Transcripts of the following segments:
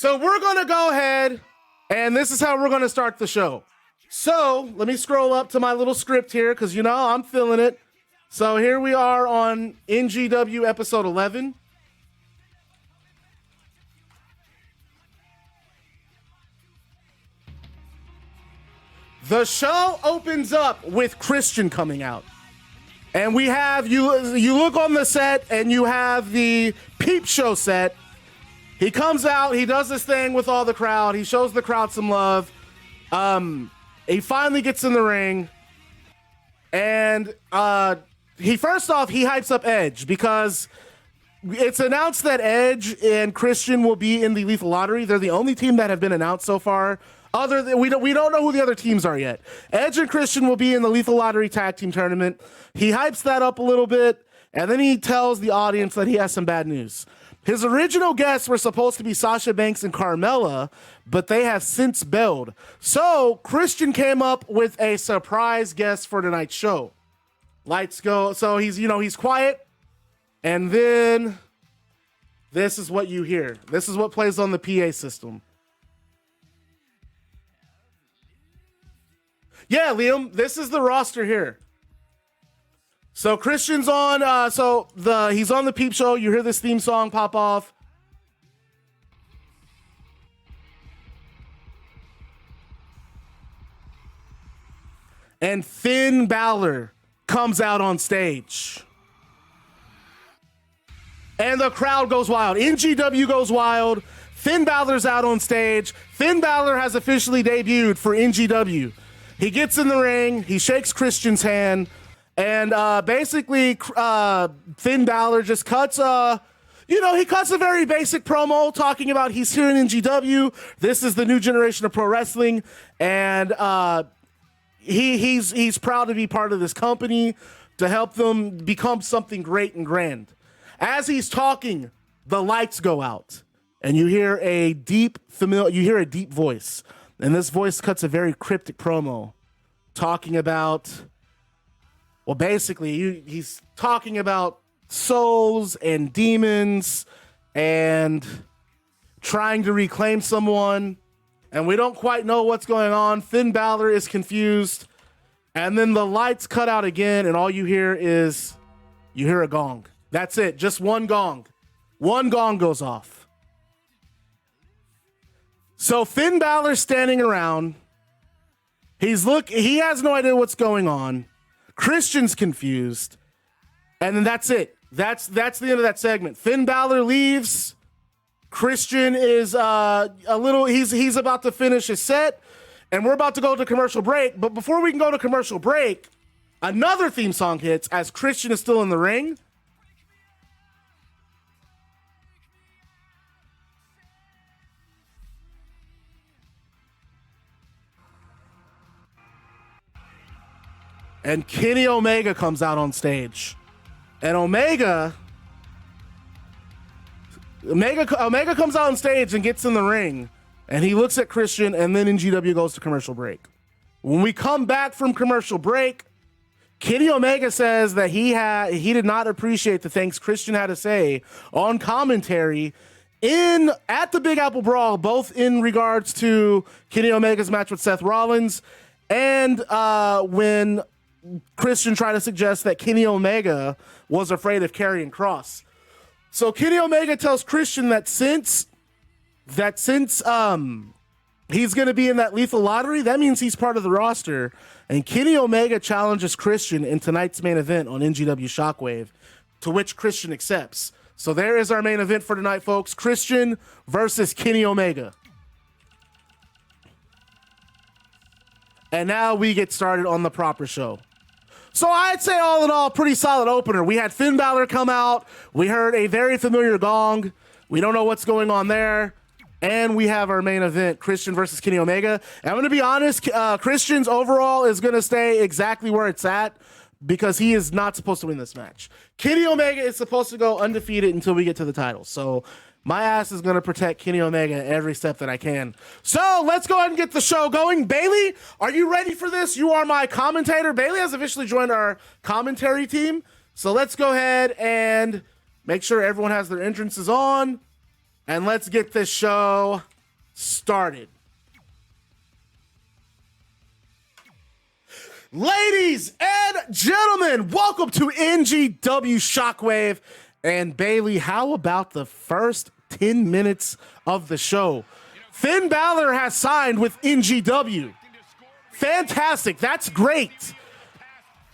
So we're going to go ahead, and this is how we're going to start the show. So let me scroll up to my little script here because, you know, I'm feeling it. So here we are on NGW episode 11. The show opens up with Christian coming out. And we have, you look on the set and you have the peep show set. He comes out, he does this thing with all the crowd. He shows the crowd some love. He finally gets in the ring. And he hypes up Edge because it's announced that Edge and Christian will be in the Lethal Lottery. They're the only team that have been announced so far. Other than we don't know who the other teams are yet. Edge and Christian will be in the Lethal Lottery Tag Team Tournament. He hypes that up a little bit, and then he tells the audience that he has some bad news. His original guests were supposed to be Sasha Banks and Carmella, but they have since bailed. So Christian came up with a surprise guest for tonight's show. Lights go. So he's quiet, and then this is what you hear. This is what plays on the PA system. Yeah, Liam, this is the roster here. So Christian's on, he's on the peep show. You hear this theme song pop off. And Finn Balor comes out on stage. And the crowd goes wild. NGW goes wild. Finn Balor's out on stage. Finn Balor has officially debuted for NGW. He gets in the ring, he shakes Christian's hand, and basically Finn Balor just cuts he cuts a very basic promo talking about he's here in NGW. This is the new generation of pro wrestling, and he's proud to be part of this company to help them become something great and grand. As he's talking, the lights go out, and you hear a deep voice. And this voice cuts a very cryptic promo talking about, well, basically, he's talking about souls and demons and trying to reclaim someone. And we don't quite know what's going on. Finn Balor is confused. And then the lights cut out again, and all you hear a gong. That's it, just one gong. One gong goes off. So Finn Balor's standing around. He has no idea what's going on. Christian's confused. And then that's it. That's the end of that segment. Finn Balor leaves. Christian is he's about to finish his set, and we're about to go to commercial break. But before we can go to commercial break, another theme song hits as Christian is still in the ring. And Kenny Omega comes out on stage. And Omega comes out on stage and gets in the ring. And he looks at Christian, and then NGW goes to commercial break. When we come back from commercial break, Kenny Omega says that he did not appreciate the things Christian had to say on commentary at the Big Apple Brawl, both in regards to Kenny Omega's match with Seth Rollins and when Christian tried to suggest that Kenny Omega was afraid of Karrion Kross. So Kenny Omega tells Christian that since he's going to be in that Lethal Lottery, that means he's part of the roster. And Kenny Omega challenges Christian in tonight's main event on NGW Shockwave, to which Christian accepts. So there is our main event for tonight, folks. Christian versus Kenny Omega. And now we get started on the proper show. So I'd say all in all, pretty solid opener. We had Finn Balor come out. We heard a very familiar gong. We don't know what's going on there. And we have our main event, Christian versus Kenny Omega. And I'm going to be honest, Christian's overall is going to stay exactly where it's at because he is not supposed to win this match. Kenny Omega is supposed to go undefeated until we get to the title. So my ass is going to protect Kenny Omega every step that I can. So let's go ahead and get the show going. Bailey, are you ready for this? You are my commentator. Bailey has officially joined our commentary team. So let's go ahead and make sure everyone has their entrances on. And let's get this show started. Ladies and gentlemen, welcome to NGW Shockwave. And Bailey, how about the first 10 minutes of the show? Finn Baszler has signed with NGW. Fantastic. That's great.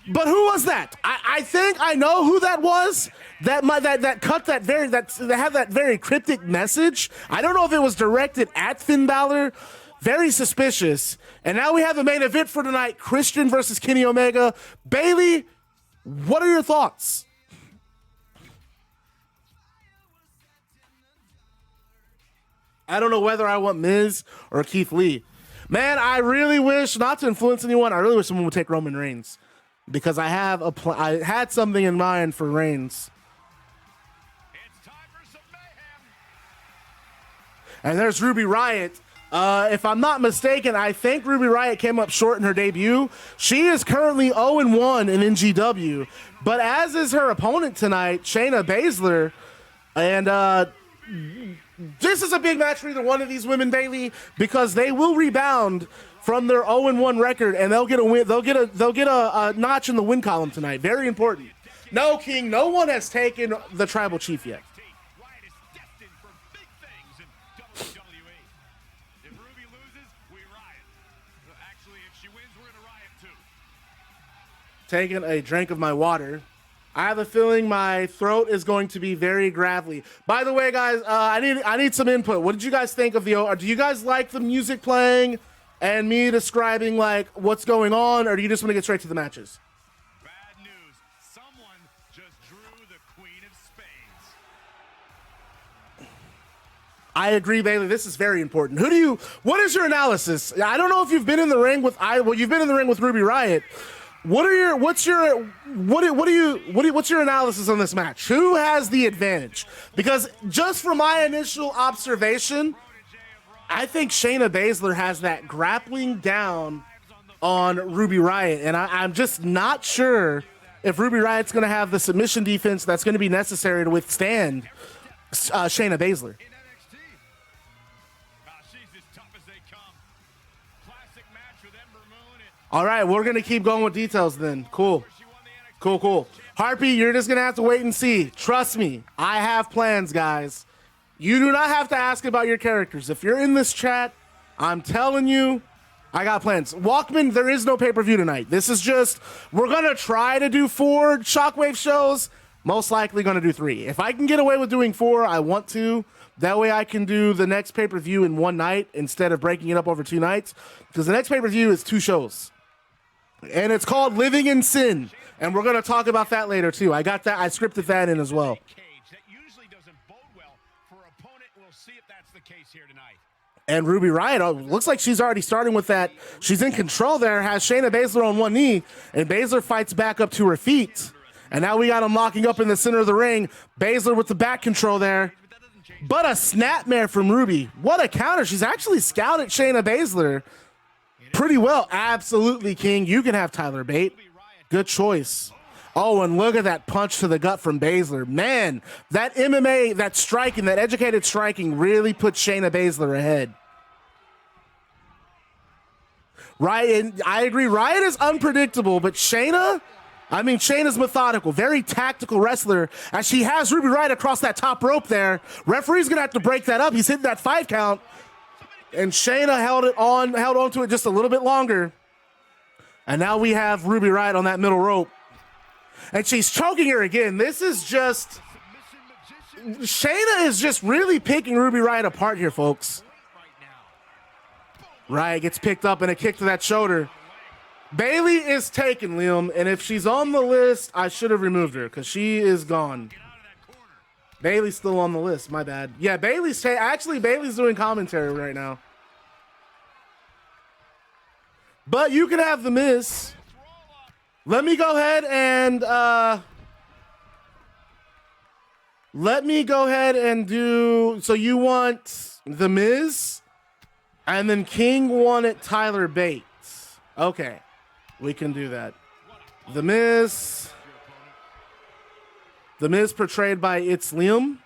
But who was that? I think I know who that was. That had that very cryptic message. I don't know if it was directed at Finn Baszler. Very suspicious. And now we have the main event for tonight, Christian versus Kenny Omega. Bailey, what are your thoughts? I don't know whether I want Miz or Keith Lee. Man, I really wish, not to influence anyone, I really wish someone would take Roman Reigns. Because I have I had something in mind for Reigns. It's time for some mayhem. And there's Ruby Riott. If I'm not mistaken, I think Ruby Riott came up short in her debut. She is currently 0-1 in NGW, but as is her opponent tonight, Shayna Baszler. And this is a big match for either one of these women, Bailey, because they will rebound from their 0-1 record, and they'll get a win. They'll get a notch in the win column tonight. Very important. No, King, no one has taken the Tribal Chief yet. Riott is destined for big things in WWE. If Ruby loses, we riot. Actually, if she wins, we're gonna riot too. Taking a drink of my water. I have a feeling my throat is going to be very gravelly. By the way, guys, I need some input. What did you guys think of the? Do you guys like the music playing and me describing like what's going on, or do you just want to get straight to the matches? Bad news. Someone just drew the Queen of Spades. I agree, Bailey. This is very important. What is your analysis? I don't know if you've been in the ring with you've been in the ring with Ruby Riott. What's your analysis on this match? Who has the advantage? Because just from my initial observation, I think Shayna Baszler has that grappling down on Ruby Riott, and I'm just not sure if Ruby Riott's going to have the submission defense that's going to be necessary to withstand Shayna Baszler. All right, we're going to keep going with details then. Cool. Harpy, you're just going to have to wait and see. Trust me, I have plans, guys. You do not have to ask about your characters. If you're in this chat, I'm telling you, I got plans. Walkman, there is no pay-per-view tonight. This is just, we're going to try to do 4 Shockwave shows. Most likely going to do 3. If I can get away with doing 4, I want to. That way I can do the next pay-per-view in one night instead of breaking it up over 2 nights. Because the next pay-per-view is 2 shows. And it's called Living in Sin. And we're going to talk about that later, too. I got that. I scripted that in as well. That usually doesn't bode well for an opponent. We'll see if that's the case here tonight. And Ruby Riott, looks like she's already starting with that. She's in control there, has Shayna Baszler on one knee, and Baszler fights back up to her feet. And now we got him locking up in the center of the ring. Baszler with the back control there. But a snapmare from Ruby. What a counter. She's actually scouted Shayna Baszler pretty well. Absolutely, King. You can have Tyler Bate. Good choice. Oh, and look at that punch to the gut from Baszler. Man, that MMA, that striking, that educated striking really put Shayna Baszler ahead. Riott, I agree. Riott is unpredictable, but Shayna's methodical, very tactical wrestler, as she has Ruby Riott across that top rope there. Referee's going to have to break that up. He's hitting that 5 count. And Shayna held on to it just a little bit longer. And now we have Ruby Riott on that middle rope. And she's choking her again. This is just... Shayna is just really picking Ruby Riott apart here, folks. Riott gets picked up and a kick to that shoulder. Bailey is taken, Liam. And if she's on the list, I should have removed her because she is gone. Bailey's still on the list. My bad. Yeah, Bailey's doing commentary right now. But you can have the Miz. Let me go ahead and do. So you want the Miz, and then King wanted Tyler Bate. Okay, we can do that. The Miz portrayed by It's Liam.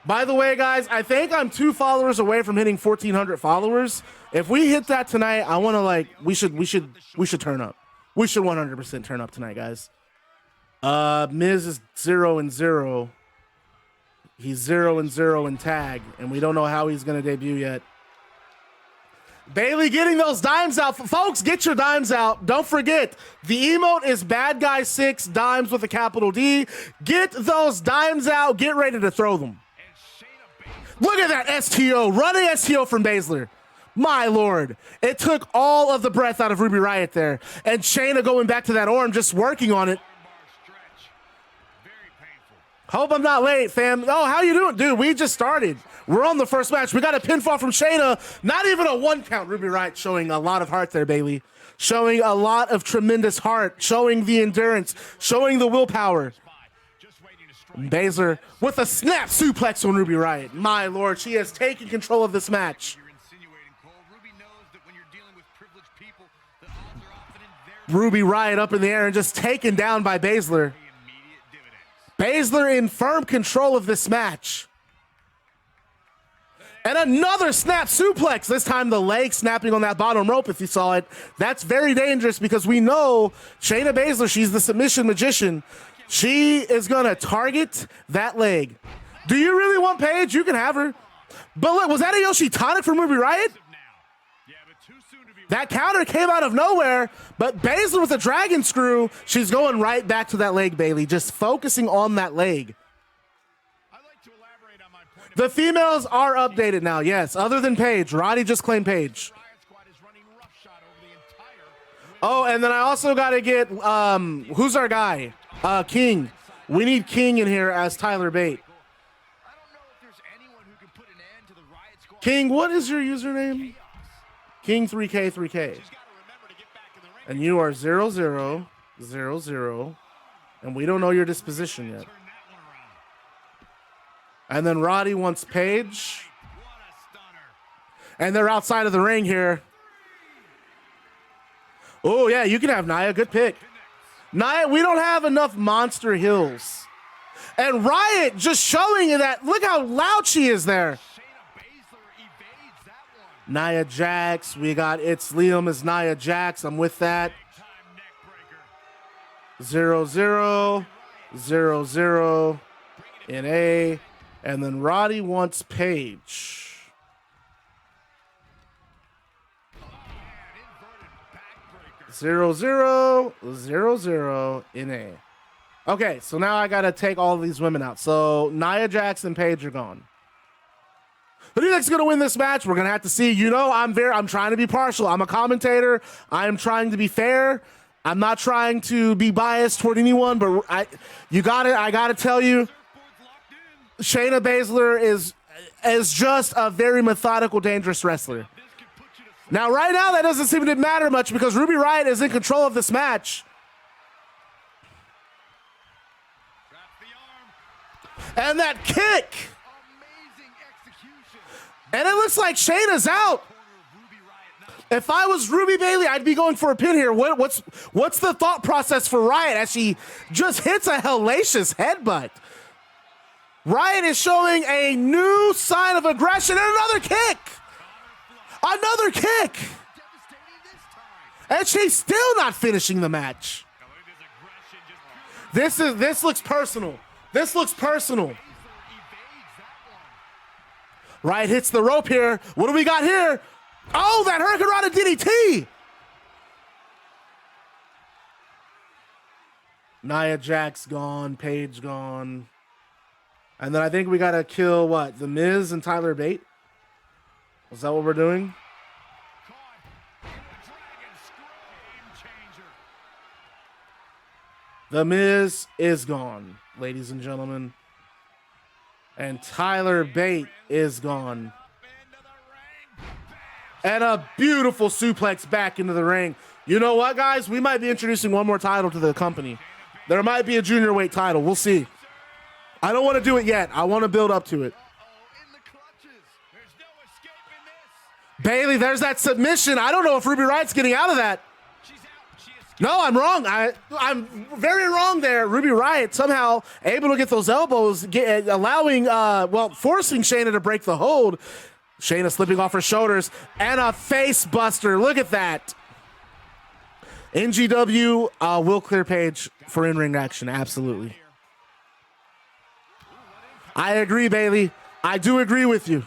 By the way, guys, I think I'm 2 followers away from hitting 1,400 followers. If we hit that tonight, I want to we should turn up. We should 100% turn up tonight, guys. Miz is 0-0. He's 0-0 in tag, and we don't know how he's gonna debut yet. Bayley getting those dimes out. Folks, get your dimes out. Don't forget, the emote is Bad Guy 6, dimes with a capital D. Get those dimes out. Get ready to throw them. Look at that STO. Running STO from Baszler. My Lord. It took all of the breath out of Ruby Riott there. And Shayna going back to that arm, just working on it. Hope I'm not late, fam. Oh, how you doing? Dude, we just started. We're on the first match. We got a pinfall from Shayna. Not even a 1 count. Ruby Riott showing a lot of heart there, Bayley. Showing a lot of tremendous heart. Showing the endurance. Showing the willpower. Baszler with a snap suplex on Ruby Riott. My Lord, she has taken control of this match. Ruby Riott up in the air and just taken down by Baszler. Baszler in firm control of this match. And another snap suplex. This time the leg snapping on that bottom rope, if you saw it. That's very dangerous because we know Shayna Baszler, she's the submission magician. She is going to target that leg. Do you really want Paige? You can have her. But look, was that a Yoshi tonic from Ruby Riott? That counter came out of nowhere, but Baszler with a dragon screw, she's going right back to that leg, Bayley, just focusing on that leg. The females are updated now, yes, other than Paige. Roddy just claimed Paige. Oh, and then I also got to get, who's our guy? King. We need King in here as Tyler Bate. King, what is your username? King 3K3K. And you are 0000, and we don't know your disposition yet. And then Roddy wants Paige. And they're outside of the ring here. Oh, yeah, you can have Nia. Good pick. Nia, we don't have enough monster hills. And Riott just showing you that. Look how loud she is there. Nia Jax. We got It's Liam as Nia Jax. I'm with that. 0-0. 0-0 in A. And then Roddy wants Paige. Zero, zero, 0-0 in A. Okay, so now I got to take all of these women out. So Nia Jax and Paige are gone. Who do you think's going to win this match? We're going to have to see. You know, I'm trying to be partial. I'm a commentator. I'm trying to be fair. I'm not trying to be biased toward anyone, but I got to tell you, Shayna Baszler is just a very methodical, dangerous wrestler. Now, right now, that doesn't seem to matter much because Ruby Riott is in control of this match. And that kick. And it looks like Shayna's out. If I was Ruby Bayley, I'd be going for a pin here. What's the thought process for Riott as she just hits a hellacious headbutt? Riott is showing a new sign of aggression and another kick. Another kick. And she's still not finishing the match. This looks personal. This looks personal. Riott hits the rope here. What do we got here? Oh, that Hurricane Rana DDT. Nia Jax gone. Paige gone. And then I think we got to kill, what, The Miz and Tyler Bate? Is that what we're doing? The Miz is gone, ladies and gentlemen. And Tyler Bate is gone. And a beautiful suplex back into the ring. You know what, guys? We might be introducing one more title to the company. There might be a junior weight title. We'll see. I don't want to do it yet. I want to build up to it. Bayley, there's that submission. I don't know if Ruby Riott's getting out of that. No, I'm wrong. I'm very wrong there. Ruby Riott somehow able to get those elbows, forcing Shayna to break the hold. Shayna slipping off her shoulders and a face buster. Look at that. NGW will clear page for in-ring action. Absolutely. I agree, Bailey. I do agree with you.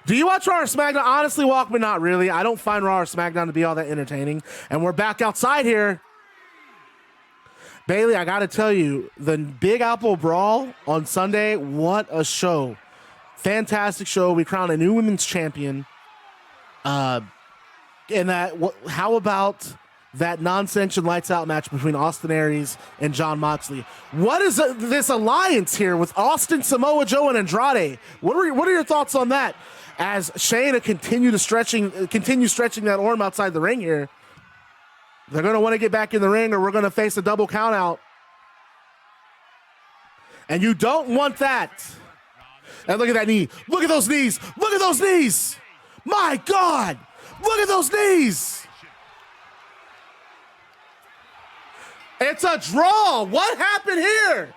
Do you watch Raw or SmackDown? Honestly, Walkman, not really. I don't find Raw or SmackDown to be all that entertaining. And we're back outside here. Bailey, I got to tell you, the Big Apple Brawl on Sunday, what a show. Fantastic show. We crowned a new women's champion. How about that non-sanctioned lights out match between Austin Aries and Jon Moxley? What is this alliance here with Austin, Samoa Joe, and Andrade? What are your thoughts on that? As Shayna continue stretching that arm outside the ring here. They're going to want to get back in the ring or we're going to face a double count out. And you don't want that. And look at that knee. Look at those knees. Look at those knees. My God. Look at those knees. It's a draw. What happened here?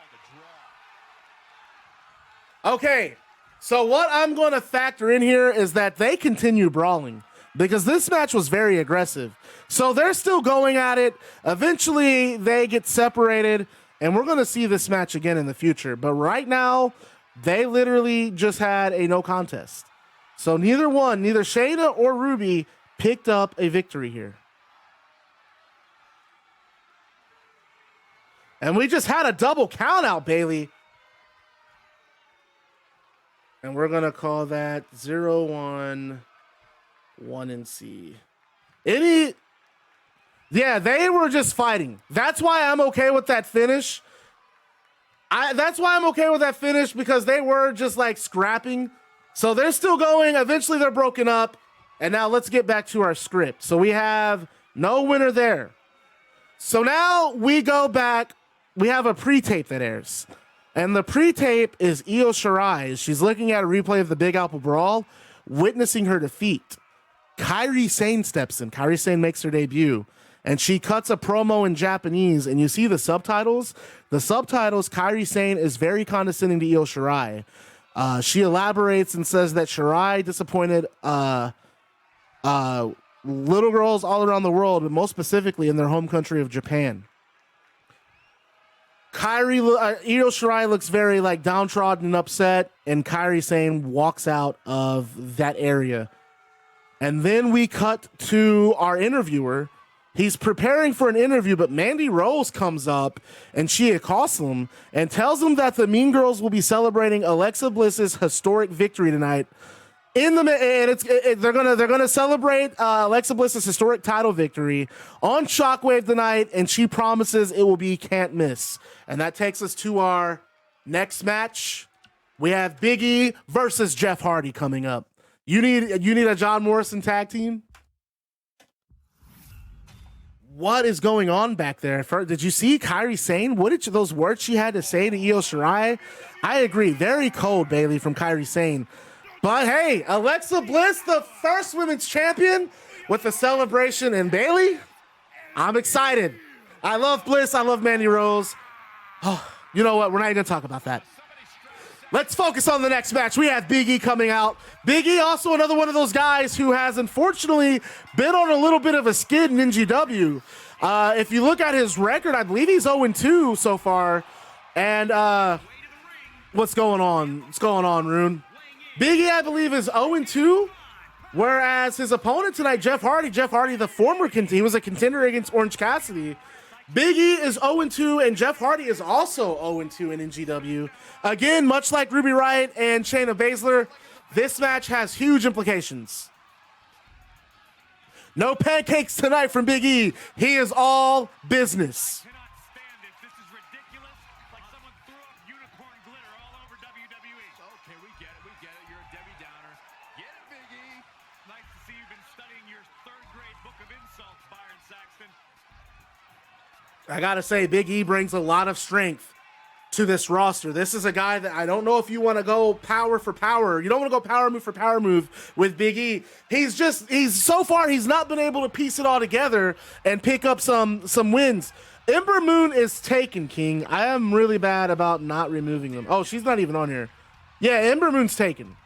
Okay. So what I'm going to factor in here is that they continue brawling because this match was very aggressive. So they're still going at it. Eventually they get separated and we're going to see this match again in the future. But right now they literally just had a no contest. So neither Shayna or Ruby picked up a victory here. And we just had a double count out, Bailey. And we're going to call that 0-1, 1-C. Yeah, they were just fighting. That's why I'm okay with that finish. That's why I'm okay with that finish because they were just like scrapping. So they're still going. Eventually they're broken up. And now let's get back to our script. So we have no winner there. So now we go back. We have a pre-tape that airs. And the pre-tape is Io Shirai. She's looking at a replay of the Big Apple Brawl, witnessing her defeat. Kairi Sane steps in. Kairi Sane makes her debut. And she cuts a promo in Japanese. And you see the subtitles. The subtitles, Kairi Sane is very condescending to Io Shirai. She elaborates and says that Shirai disappointed little girls all around the world, but most specifically in their home country of Japan. Io Shirai looks very like downtrodden and upset, and Kairi Sane walks out of that area. And then we cut to our interviewer. He's preparing for an interview, but Mandy Rose comes up and she accosts him and tells him that the Mean Girls will be celebrating Alexa Bliss's historic victory tonight. They're gonna celebrate Alexa Bliss's historic title victory on Shockwave tonight, and she promises it will be can't miss. And that takes us to our next match. We have Big E versus Jeff Hardy coming up. You need a John Morrison tag team? What is going on back there? Did you see Kairi Sane? What did those words she had to say to Io Shirai? I agree. Very cold, Bailey, from Kairi Sane. But hey, Alexa Bliss, the first women's champion with the celebration. And Bailey, I'm excited. I love Bliss. I love Mandy Rose. Oh, you know what? We're not even going to talk about that. Let's focus on the next match. We have Big E coming out. Big E, also another one of those guys who has unfortunately been on a little bit of a skid in NGW. If you look at his record, I believe he's 0-2 so far. And what's going on? What's going on, Rune? Big E, I believe, is 0-2, whereas his opponent tonight, Jeff Hardy, the former contender, he was a contender against Orange Cassidy. Big E is 0-2, and Jeff Hardy is also 0-2 in NGW. Again, much like Ruby Riott and Shayna Baszler, this match has huge implications. No pancakes tonight from Big E. He is all business. This is ridiculous. Like someone threw up unicorn glitter all over WWE. Okay, we get it. You're a Debbie Downer. Get it, Big E. Nice to see you've been studying your third grade book of insults, Byron Saxton. I gotta say, Big E brings a lot of strength to this roster. This is a guy that I don't know if you want to go power for power. You don't want to go power move for power move with Big E. He's so far, he's not been able to piece it all together and pick up some wins. Ember Moon is taken, King. I am really bad about not removing him. Oh, she's not even on here. Yeah, Ember Moon's taken.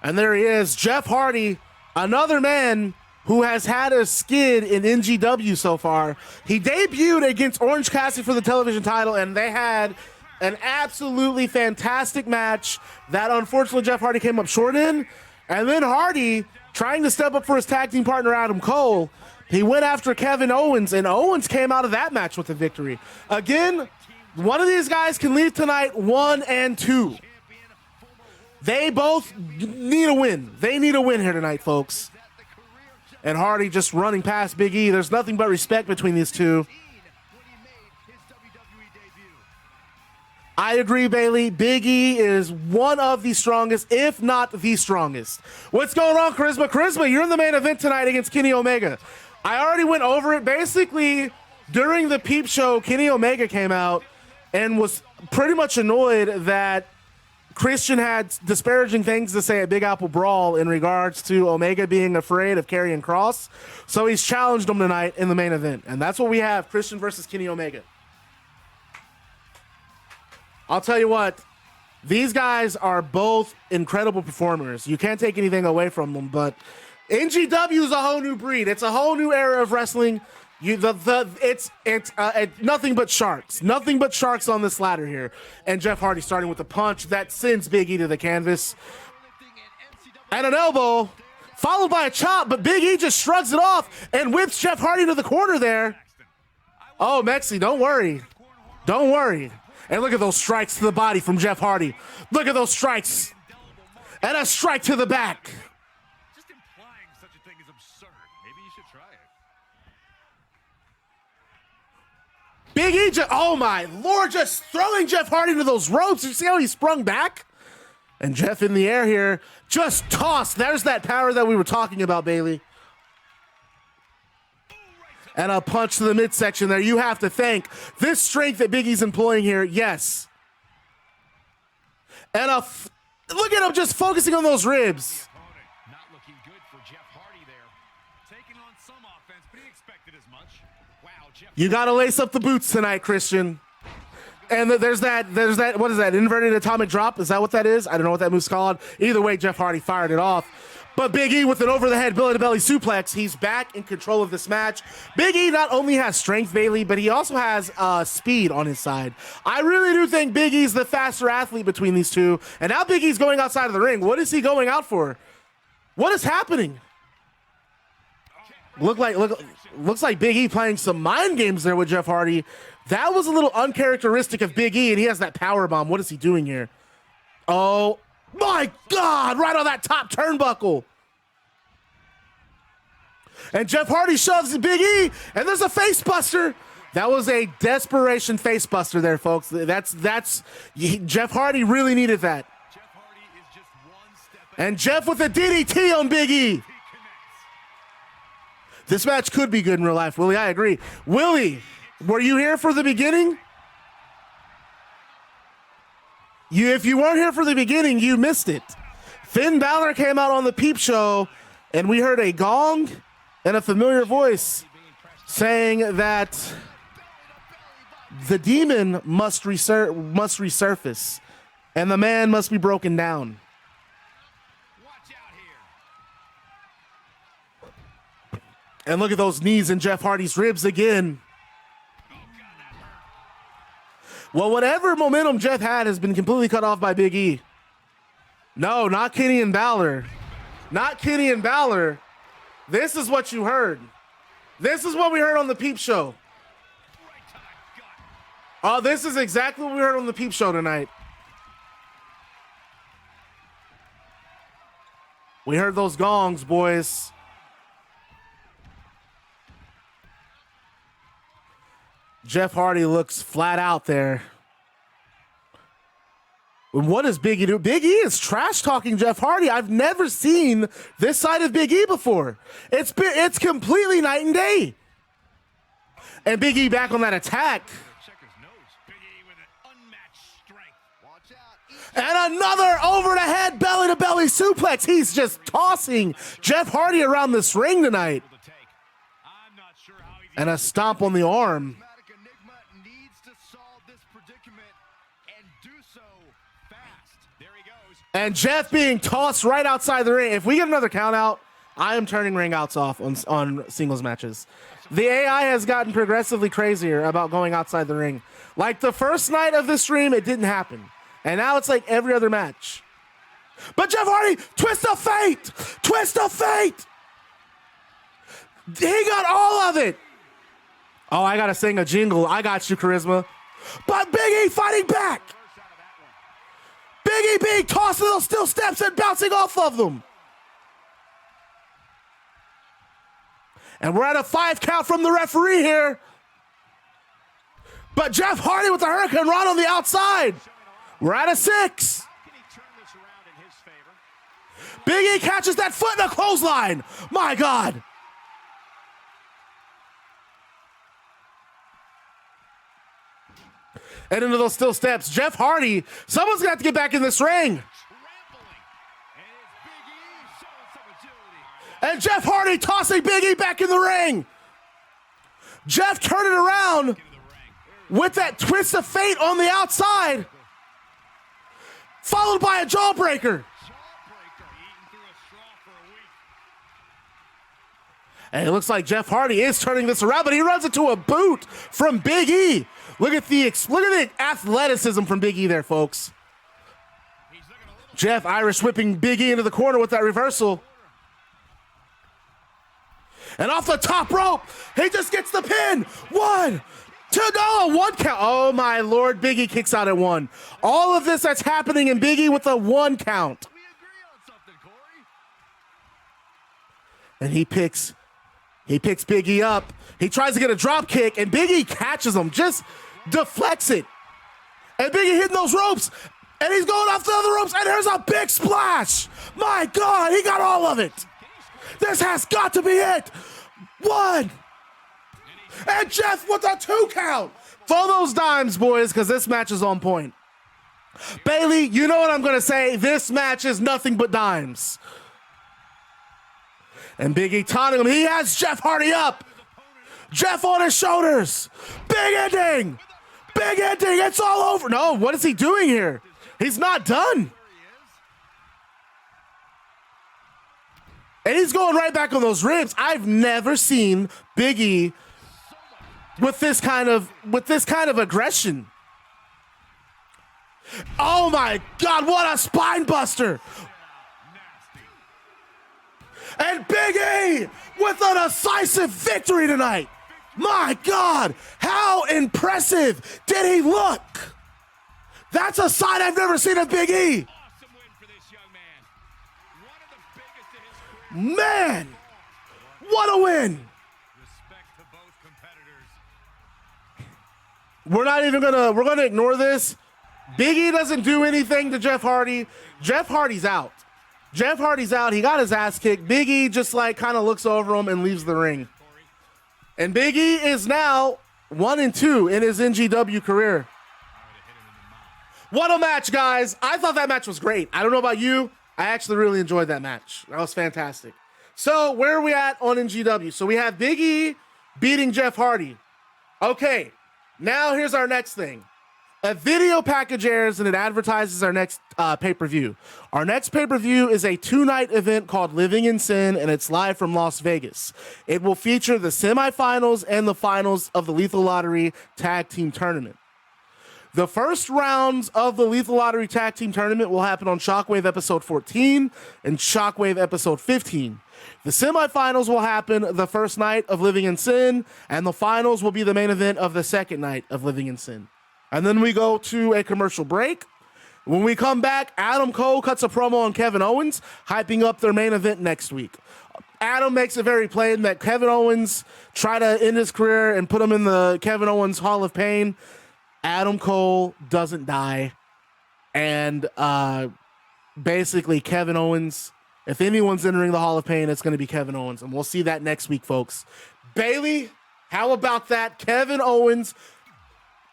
And there he is, Jeff Hardy, another man who has had a skid in NGW so far. He debuted against Orange Cassidy for the television title, and they had an absolutely fantastic match that unfortunately Jeff Hardy came up short in. And then Hardy, trying to step up for his tag team partner Adam Cole, he went after Kevin Owens, and Owens came out of that match with a victory. Again, one of these guys can leave tonight 1 and 2. They both need a win. They need a win here tonight, folks. And Hardy just running past Big E. There's nothing but respect between these two. I agree, Bailey. Big E is one of the strongest, if not the strongest. What's going on, Charisma? Charisma, you're in the main event tonight against Kenny Omega. I already went over it. Basically, during the Peep Show, Kenny Omega came out and was pretty much annoyed that Christian had disparaging things to say at Big Apple Brawl in regards to Omega being afraid of Karrion Kross. So he's challenged him tonight in the main event. And that's what we have, Christian versus Kenny Omega. I'll tell you what, these guys are both incredible performers. You can't take anything away from them, but NGW is a whole new breed. It's a whole new era of wrestling. It's nothing but sharks. Nothing but sharks on this ladder here. And Jeff Hardy starting with a punch that sends Big E to the canvas. And an elbow, followed by a chop, but Big E just shrugs it off and whips Jeff Hardy to the corner there. Oh, Mexi, don't worry. Don't worry. And look at those strikes to the body from Jeff Hardy. Look at those strikes. And a strike to the back. Just implying such a thing is absurd. Maybe you should try it. Big E, oh my Lord, just throwing Jeff Hardy to those ropes. You see how he sprung back? And Jeff in the air here, just tossed. There's that power that we were talking about, Bailey. And a punch to the midsection there. You have to thank this strength that Big E's employing here. Yes. And look at him just focusing on those ribs. Not looking good for Jeff Hardy there. Taking on some offense, but he expected as much. Wow, Jeff. You got to lace up the boots tonight, Christian. And there's that, what is that, inverted atomic drop? Is that what that is? I don't know what that move's called. Either way, Jeff Hardy fired it off. But Big E with an over-the-head belly-to-belly suplex. He's back in control of this match. Big E not only has strength, Bailey, but he also has speed on his side. I really do think Big E's the faster athlete between these two. And now Big E's going outside of the ring. What is he going out for? What is happening? Looks like Big E playing some mind games there with Jeff Hardy. That was a little uncharacteristic of Big E, and he has that power bomb. What is he doing here? Oh, my God, right on that top turnbuckle. And Jeff Hardy shoves Big E, and there's a face buster. That was a desperation face buster there, folks. Jeff Hardy really needed that. Jeff Hardy is just one step And Jeff with a DDT on Big E. This match could be good in real life, Willie. I agree. Willie, were you here for the beginning? If you weren't here for the beginning, you missed it. Finn Balor came out on the Peep Show, and we heard a gong and a familiar voice saying that the demon must resurface, and the man must be broken down. Watch out here. And look at those knees in Jeff Hardy's ribs again. Well, whatever momentum Jeff had has been completely cut off by Big E. No, not Kenny and Baszler. Not Kenny and Baszler. This is what you heard. This is what we heard on the Peep Show. Oh, this is exactly what we heard on the Peep Show tonight. We heard those gongs, boys. Jeff Hardy looks flat out there. What does Big E do? Big E is trash talking Jeff Hardy. I've never seen this side of Big E before. It's completely night and day. And Big E back on that attack. And another over the head, belly to belly suplex. He's just tossing Jeff Hardy around this ring tonight. And a stomp on the arm. And Jeff being tossed right outside the ring. If we get another count out, I am turning ring outs off on singles matches. The AI has gotten progressively crazier about going outside the ring. Like the first night of this stream, it didn't happen. And now it's like every other match. But Jeff Hardy, twist of fate! Twist of fate! He got all of it. Oh, I gotta sing a jingle. I got you, Charisma. But Big E fighting back. Big E being tossed to those steel steps and bouncing off of them. And we're at a 5 count from the referee here. But Jeff Hardy with the Hurricane Run on the outside. We're at a 6. Big E catches that foot in a clothesline. My God. And into those steel steps. Jeff Hardy, someone's going to have to get back in this ring. And Jeff Hardy tossing Big E back in the ring. Jeff turning around with that twist of fate on the outside. Followed by a jawbreaker. And it looks like Jeff Hardy is turning this around, but he runs into a boot from Big E. Look at the athleticism from Big E there, folks. Jeff Irish whipping Big E into the corner with that reversal. And off the top rope, he just gets the pin. 1, 2, no, 1 count. Oh my Lord, Big E kicks out at 1. All of this that's happening in Big E with a 1 count. And he picks Big E up. He tries to get a drop kick, and Big E catches him, just deflects it. And Big E hitting those ropes, and he's going off the other ropes, and there's a big splash. My God, he got all of it. This has got to be it. 1. And Jeff with a 2 count. Throw those dimes, boys, because this match is on point. Bailey, you know what I'm going to say. This match is nothing but dimes. And Big E taunting him. He has Jeff Hardy up. Jeff on his shoulders. Big ending. Big ending. It's all over. No, what is he doing here? He's not done. And he's going right back on those ribs. I've never seen Big E with this kind of aggression. Oh my God, what a spine buster. And Big E with a decisive victory tonight. My God, how impressive did he look? That's a side I've never seen of Big E. Man, what a win. We're gonna ignore this. Big E doesn't do anything to Jeff Hardy. Jeff Hardy's out. Jeff Hardy's out. He got his ass kicked. Big E just kind of looks over him and leaves the ring. And Big E is now 1-2 in his NGW career. What a match, guys. I thought that match was great. I don't know about you. I actually really enjoyed that match. That was fantastic. So where are we at on NGW? So we have Big E beating Jeff Hardy. Okay, now here's our next thing. A video package airs and it advertises our next pay-per-view. Our next pay-per-view is a 2-night event called Living in Sin, and it's live from Las Vegas. It will feature the semifinals and the finals of the Lethal Lottery Tag Team Tournament. The first rounds of the Lethal Lottery Tag Team Tournament will happen on Shockwave Episode 14 and Shockwave Episode 15. The semifinals will happen the first night of Living in Sin, and the finals will be the main event of the second night of Living in Sin. And then we go to a commercial break. When we come back, Adam Cole cuts a promo on Kevin Owens, hyping up their main event next week. Adam makes it very plain that Kevin Owens tried to end his career and put him in the Kevin Owens Hall of Pain. Adam Cole doesn't die. And basically, Kevin Owens, if anyone's entering the Hall of Pain, it's going to be Kevin Owens. And we'll see that next week, folks. Bailey, how about that? Kevin Owens.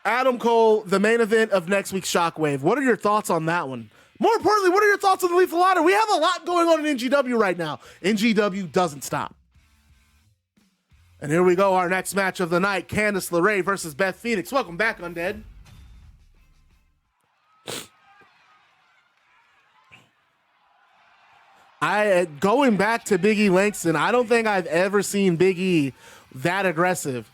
Adam Cole, the main event of next week's Shockwave. What are your thoughts on that one? More importantly, what are your thoughts on the Lethal Ladder? We have a lot going on in NGW right now. NGW doesn't stop. And here we go, our next match of the night, Candice LeRae versus Beth Phoenix. Welcome back, Undead. Going back to Big E Langston, I don't think I've ever seen Big E that aggressive.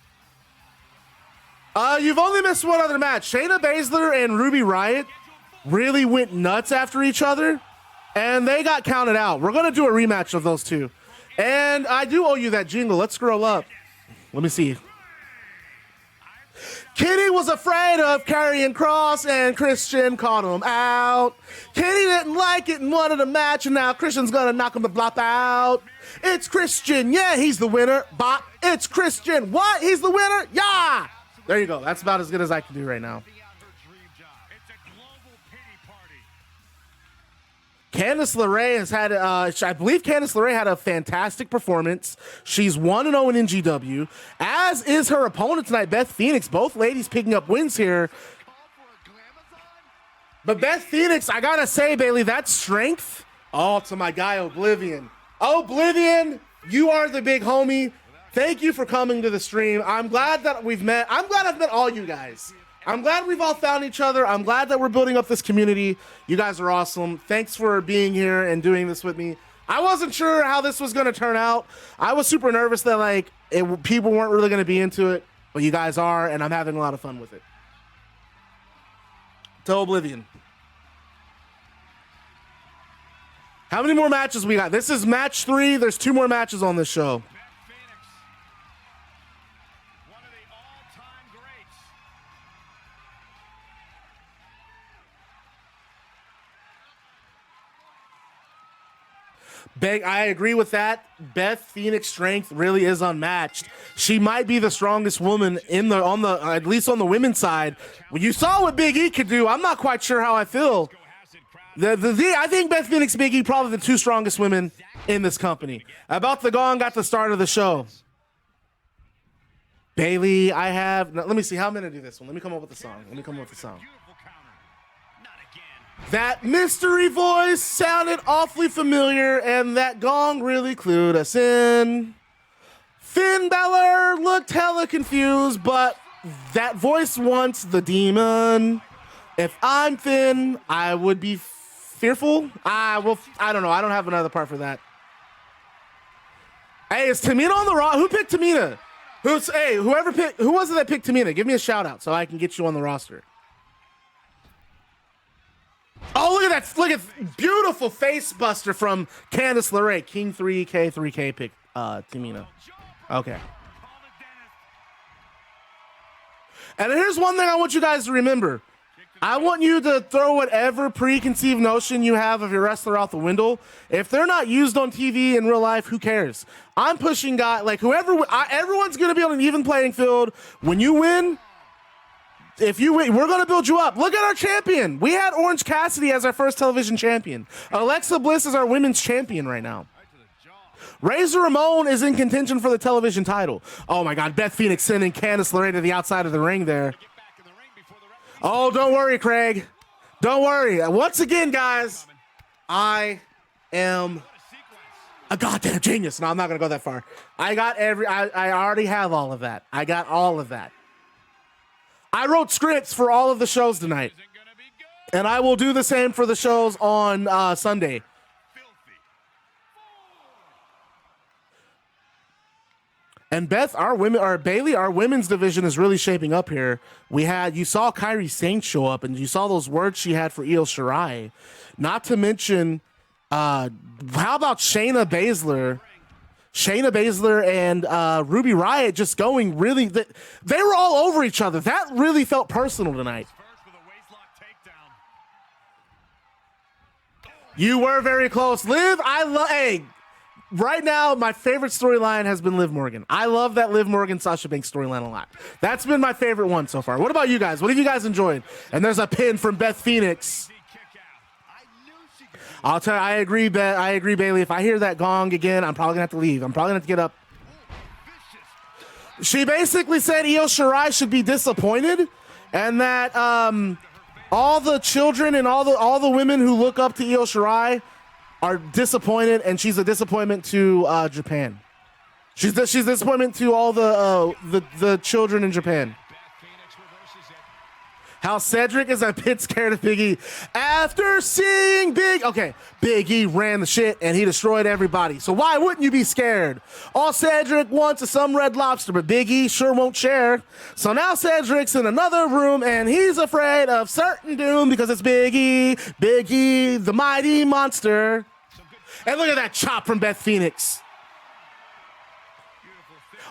You've only missed one other match. Shayna Baszler and Riott really went nuts after each other, and they got counted out. We're going to do a rematch of those two. And I do owe you that jingle. Let's scroll up. Let me see. Kitty was afraid of carrying Cross, and Christian caught him out. Kitty didn't like it and wanted a match, and now Christian's going to knock him the blop out. It's Christian. Yeah, he's the winner. Bop. It's Christian. What? He's the winner? Yeah. There you go. That's about as good as I can do right now. Candice LeRae has had, I believe Candice LeRae had a fantastic performance. She's 1-0 in NGW, as is her opponent tonight, Beth Phoenix. Both ladies picking up wins here. But Beth Phoenix, I gotta say, Bailey, that strength. Oh, to my guy, Oblivion. Oblivion, you are the big homie. Thank you for coming to the stream. I'm glad that we've met. I'm glad I've met all you guys. I'm glad we've all found each other. I'm glad that we're building up this community. You guys are awesome. Thanks for being here and doing this with me. I wasn't sure how this was going to turn out. I was super nervous that people weren't really going to be into it, but you guys are, and I'm having a lot of fun with it. To Oblivion. How many more matches we got? This is match 3. There's 2 more matches on this show. I agree with that. Beth Phoenix strength really is unmatched. She might be the strongest woman at least on the women's side. When you saw what Big E could do, I'm not quite sure how I feel. I think Beth Phoenix and Big E probably the 2 strongest women in this company. About the Gong got the start of the show. Bailey, let me see, how I'm going to do this one. Let me come up with the song. That mystery voice sounded awfully familiar, and that gong really clued us in. Finn Balor looked hella confused, but that voice wants the demon. If I'm Finn, I would be fearful. I don't know. I don't have another part for that. Hey, is Tamina on the roster? Who picked Tamina? Who was it that picked Tamina? Give me a shout out so I can get you on the roster. Oh, look at that. Look at beautiful face buster from Candice LeRae. King 3K pick Tamina. Okay. And here's one thing I want you guys to remember. I want you to throw whatever preconceived notion you have of your wrestler out the window. If they're not used on TV in real life, who cares? I'm pushing guys everyone's going to be on an even playing field. When you win, if you win, we're going to build you up. Look at our champion. We had Orange Cassidy as our first television champion. Alexa Bliss is our women's champion right now. Razor Ramon is in contention for the television title. Oh my God, Beth Phoenix sending Candice LeRae to the outside of the ring there. Oh, don't worry, Craig. Don't worry. Once again, guys, I am a goddamn genius. No, I'm not going to go that far. I already have all of that. I got all of that. I wrote scripts for all of the shows tonight, and I will do the same for the shows on Sunday. And Beth, Bailey, our women's division is really shaping up here. You saw Kairi Sane show up, and you saw those words she had for Io Shirai. Not to mention, how about Shayna Baszler? Shayna Baszler and Riott just going really, they were all over each other. That really felt personal tonight. You were very close. Liv, right now, my favorite storyline has been Liv Morgan. I love that Liv Morgan Sasha Banks storyline a lot. That's been my favorite one so far. What about you guys? What have you guys enjoyed? And there's a pin from Beth Phoenix. I'll tell you, I agree, Bailey. If I hear that gong again, I'm probably going to have to leave. I'm probably going to have to get up. She basically said Io Shirai should be disappointed, and that all the children and all the women who look up to Io Shirai are disappointed, and she's a disappointment to Japan. She's disappointment to all the children in Japan. How Cedric is a bit scared of Big E after seeing Big E ran the shit and he destroyed everybody. So why wouldn't you be scared? All Cedric wants is some Red Lobster, but Big E sure won't share. So now Cedric's in another room and he's afraid of certain doom because it's Big E, the mighty monster. And look at that chop from Beth Phoenix.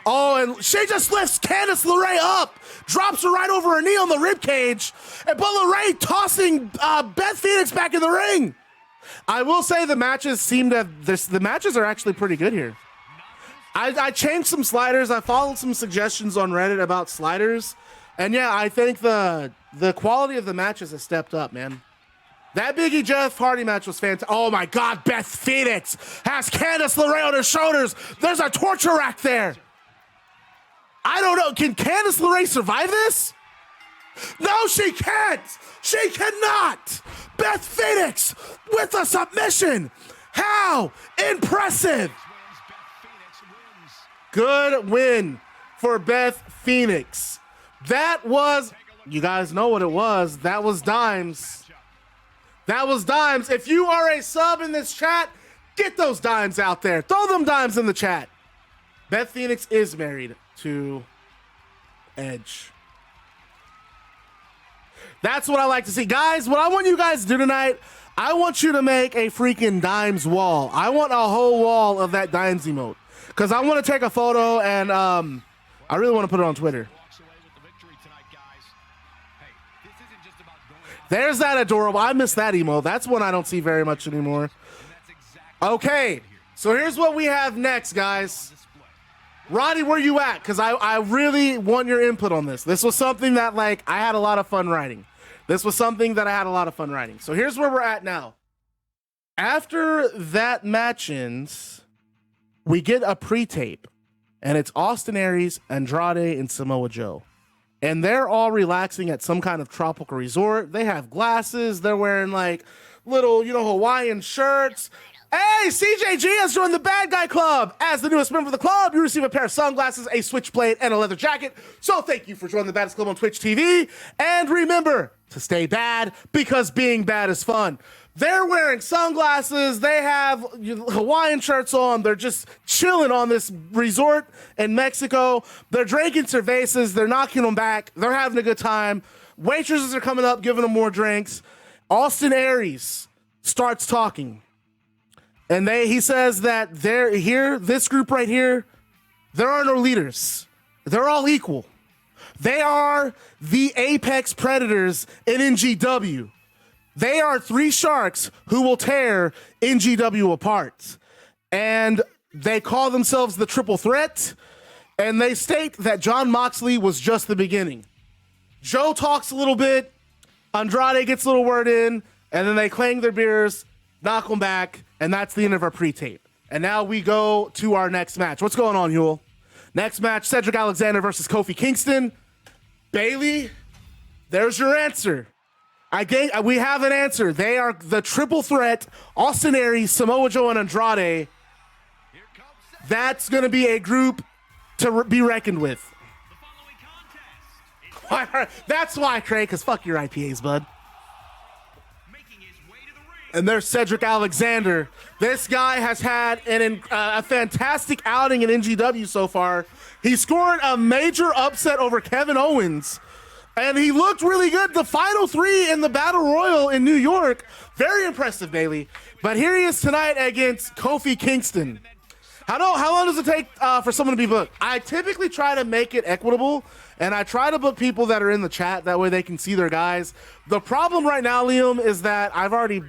Oh, and she just lifts Candice LeRae up, drops her right over her knee on the ribcage, but LeRae tossing Beth Phoenix back in the ring. I will say the matches the matches are actually pretty good here. I changed some sliders. I followed some suggestions on Reddit about sliders, and yeah, I think the quality of the matches has stepped up, man. That Big E Jeff Hardy match was fantastic. Oh my God, Beth Phoenix has Candice LeRae on her shoulders. There's a torture rack there. I don't know. Can Candice LeRae survive this? No, she can't. She cannot. Beth Phoenix with a submission. How impressive. Good win for Beth Phoenix. That was, you guys know what it was. That was dimes. That was dimes. If you are a sub in this chat, get those dimes out there. Throw them dimes in the chat. Beth Phoenix is married to Edge. That's what I like to see. Guys, what I want you guys to do tonight, I want you to make a freaking dimes wall. I want a whole wall of that dimes emote. Because I want to take a photo and I really want to put it on Twitter. There's that adorable. I miss that emote. That's one I don't see very much anymore. Okay, so here's what we have next, guys. Roddy, where you at? Because I really want your input on this. This was something that, like, I had a lot of fun writing. So here's where we're at now. After that match ends, we get a pre-tape, and it's Austin Aries, Andrade, and Samoa Joe. And they're all relaxing at some kind of tropical resort. They have glasses. They're wearing, like, little, Hawaiian shirts. Hey, CJG has joined the Bad Guy Club. As the newest member of the club, you receive a pair of sunglasses, a switchblade, and a leather jacket. So thank you for joining the Baddest Club on Twitch TV. And remember to stay bad, because being bad is fun. They're wearing sunglasses. They have Hawaiian shirts on. They're just chilling on this resort in Mexico. They're drinking cervezas. They're knocking them back. They're having a good time. Waitresses are coming up, giving them more drinks. Austin Aries starts talking. And he says that this group right here, there are no leaders. They're all equal. They are the apex predators in NGW. They are three sharks who will tear NGW apart. And they call themselves the Triple Threat. And they state that Jon Moxley was just the beginning. Joe talks a little bit. Andrade gets a little word in. And then they clang their beers, knock them back. And that's the end of our pre-tape. And now we go to our next match. What's going on, Huel? Next match, Cedric Alexander versus Kofi Kingston. Bailey, there's your answer. We have an answer. They are the Triple Threat, Austin Aries, Samoa Joe, and Andrade. That's going to be a group to be reckoned with. That's why, Craig, because fuck your IPAs, bud. And there's Cedric Alexander. This guy has had a fantastic outing in NGW so far. He scored a major upset over Kevin Owens. And he looked really good. The final three in the Battle Royal in New York. Very impressive, Bailey. But here he is tonight against Kofi Kingston. How long does it take for someone to be booked? I typically try to make it equitable, and I try to book people that are in the chat. That way they can see their guys. The problem right now, Liam, is that I've already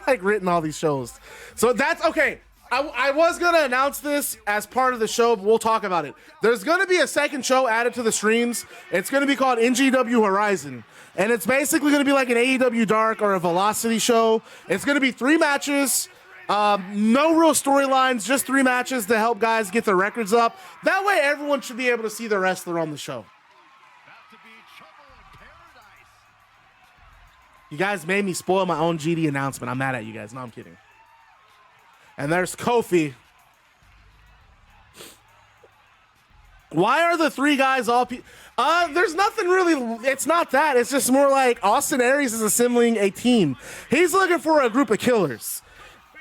like written all these shows. So that's okay. I was going to announce this as part of the show, but we'll talk about it. There's going to be a second show added to the streams. It's going to be called NGW Horizon. And it's basically going to be like an AEW Dark or a Velocity show. It's going to be 3 matches. No real storylines, just 3 matches to help guys get their records up. That way everyone should be able to see the wrestler on the show. You guys made me spoil my own GD announcement. I'm mad at you guys. No, I'm kidding. And there's Kofi. Why are the three guys all... there's nothing really... It's not that. It's just more like Austin Aries is assembling a team. He's looking for a group of killers.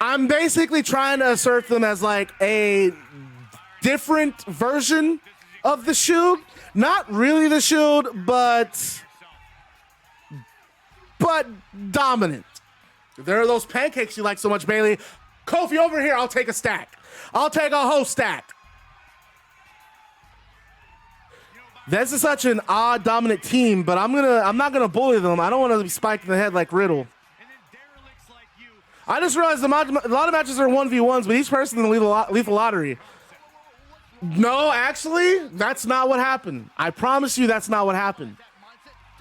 I'm basically trying to assert them as like a different version of the Shield. Not really the Shield, but dominant. There are those pancakes you like so much, Bailey. Kofi, over here. I'll take a stack. I'll take a whole stack. This is such an odd, dominant team, but I'm not gonna bully them. I don't want to be spiked in the head like Riddle. I just realized a lot of matches are 1v1s, but each person in the lethal lottery. No, actually, that's not what happened. I promise you, that's not what happened.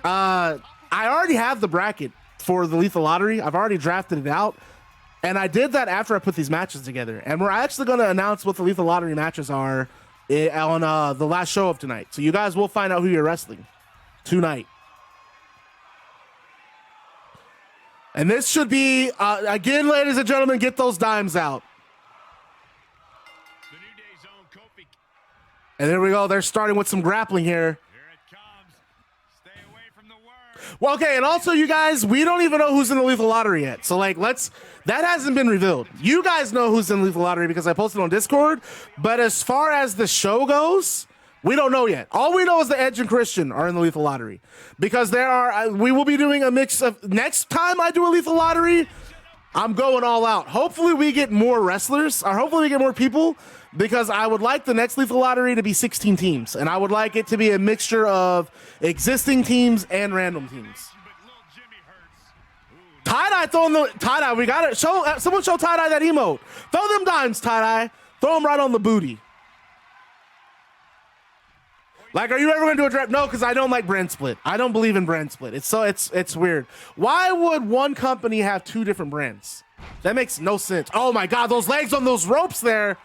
I already have the bracket for the lethal lottery. I've already drafted it out, and I did that after I put these matches together. And we're actually going to announce what the lethal lottery matches are on the last show of tonight. So you guys will find out who you're wrestling tonight. And this should be, again, ladies and gentlemen, get those dimes out. The New Day's own Kofi. And there we go. They're starting with some grappling here. Here it comes. Stay away from the worm. Well, okay, and also, you guys, we don't even know who's in the lethal lottery yet. So, like, that hasn't been revealed. You guys know who's in the lethal lottery because I posted on Discord. But as far as the show goes, we don't know yet. All we know is the Edge and Christian are in the lethal lottery because we will be doing a mix of, next time I do a lethal lottery, I'm going all out. Hopefully we get more wrestlers, or hopefully we get more people, because I would like the next lethal lottery to be 16 teams, and I would like it to be a mixture of existing teams and random teams. Tie-dye, throwing the tie-dye. We got it. Someone show tie-dye that emote. Throw them dimes, tie-dye. Throw them right on the booty. Like, are you ever going to do a draft? No, because I don't like brand split. I don't believe in brand split. It's weird. Why would one company have two different brands? That makes no sense. Oh my God, those legs on those ropes there.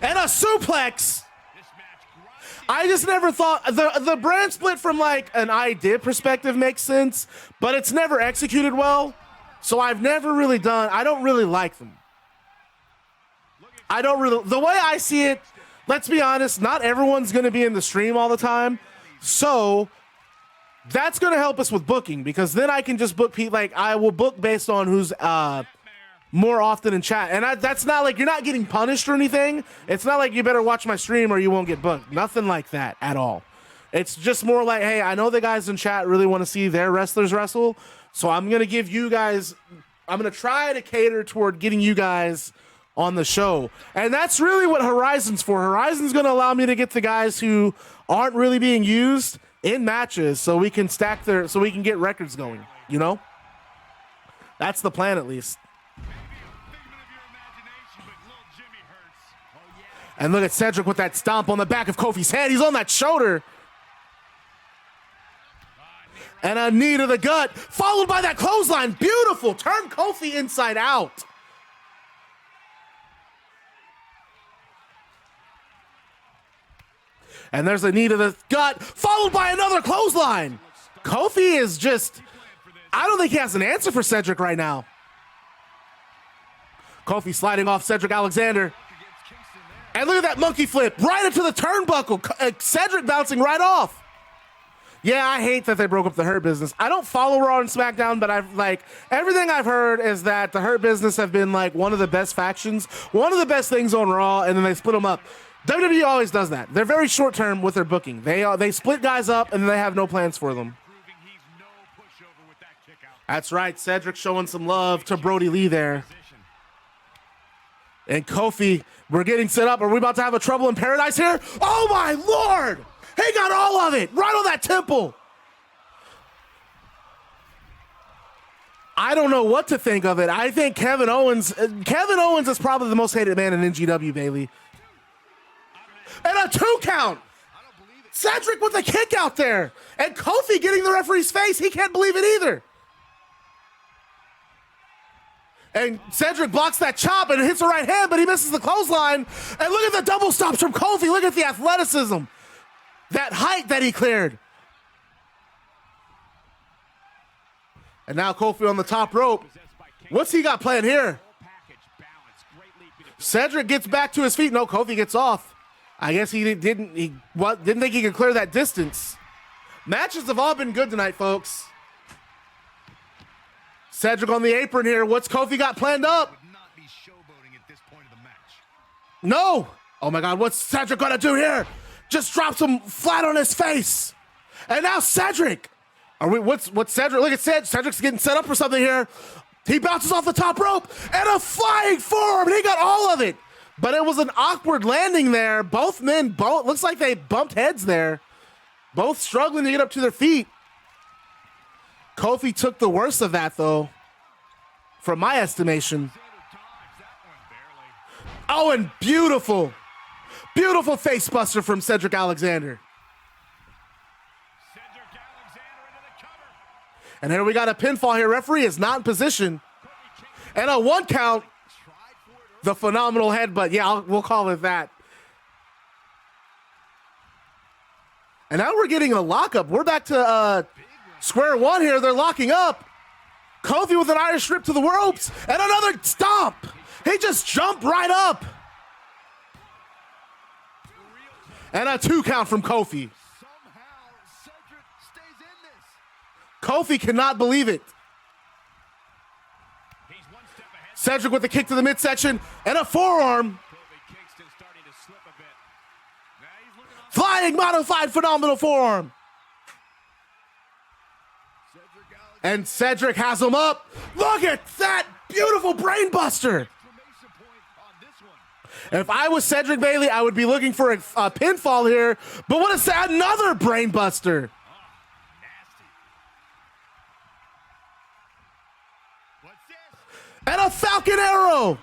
And a suplex. I just never thought the brand split from like an idea perspective makes sense, but it's never executed well. So I don't really like them. The way I see it, let's be honest, not everyone's going to be in the stream all the time. So that's going to help us with booking, because then I can just book people. Like, I will book based on who's more often in chat. And that's not like you're not getting punished or anything. It's not like you better watch my stream or you won't get booked. Nothing like that at all. It's just more like, hey, I know the guys in chat really want to see their wrestlers wrestle. So I'm going to give you guys, I'm going to try to cater toward getting you guys on the show. And that's really what Horizon's for. Horizon's going to allow me to get the guys who aren't really being used in matches so we can so we can get records going, you know? That's the plan, at least. And look at Cedric with that stomp on the back of Kofi's head. He's on that shoulder. And a knee to the gut, followed by that clothesline. Beautiful. Turn Kofi inside out. And there's a knee to the gut, followed by another clothesline. Kofi is just, I don't think he has an answer for Cedric right now. Kofi sliding off Cedric Alexander. And look at that monkey flip, right into the turnbuckle. Cedric bouncing right off. Yeah, I hate that they broke up the Hurt Business. I don't follow Raw and SmackDown, but everything I've heard is that the Hurt Business have been like one of the best factions, one of the best things on Raw, and then they split them up. WWE always does that. They're very short term with their booking. They split guys up and they have no plans for them. That's right. Cedric showing some love to Brody Lee there. And Kofi, we're getting set up. Are we about to have a Trouble in Paradise here? Oh my Lord! He got all of it right on that temple. I don't know what to think of it. I think Kevin Owens is probably the most hated man in NGW, Bailey. And a 2 count. Cedric with a kick out there. And Kofi getting the referee's face. He can't believe it either. And Cedric blocks that chop and hits the right hand, but he misses the clothesline. And look at the double stops from Kofi. Look at the athleticism. That height that he cleared. And now Kofi on the top rope. What's he got planned here? Cedric gets back to his feet. No, Kofi gets off. I guess he didn't think he could clear that distance. Matches have all been good tonight, folks. Cedric on the apron here. What's Kofi got planned up? No. Oh my God, what's Cedric gonna do here? Just drops him flat on his face. And now Cedric. What's Cedric? Look at Cedric. Cedric's getting set up for something here. He bounces off the top rope and a flying forearm. He got all of it. But it was an awkward landing there. Both men, looks like they bumped heads there. Both struggling to get up to their feet. Kofi took the worst of that, though, from my estimation. Oh, and beautiful face buster from Cedric Alexander. And here we got a pinfall here. Referee is not in position. And a 1 count. The phenomenal headbutt. Yeah, we'll call it that. And now we're getting a lockup. We're back to square one here. They're locking up. Kofi with an Irish rip to the ropes. And another stomp. He just jumped right up. And a 2 count from Kofi. Kofi cannot believe it. Cedric with the kick to the midsection and a forearm. Flying modified phenomenal forearm. And Cedric has him up. Look at that beautiful brain buster. If I was Cedric Bailey, I would be looking for a pinfall here. But what is that? Another brain buster. And a Falcon Arrow.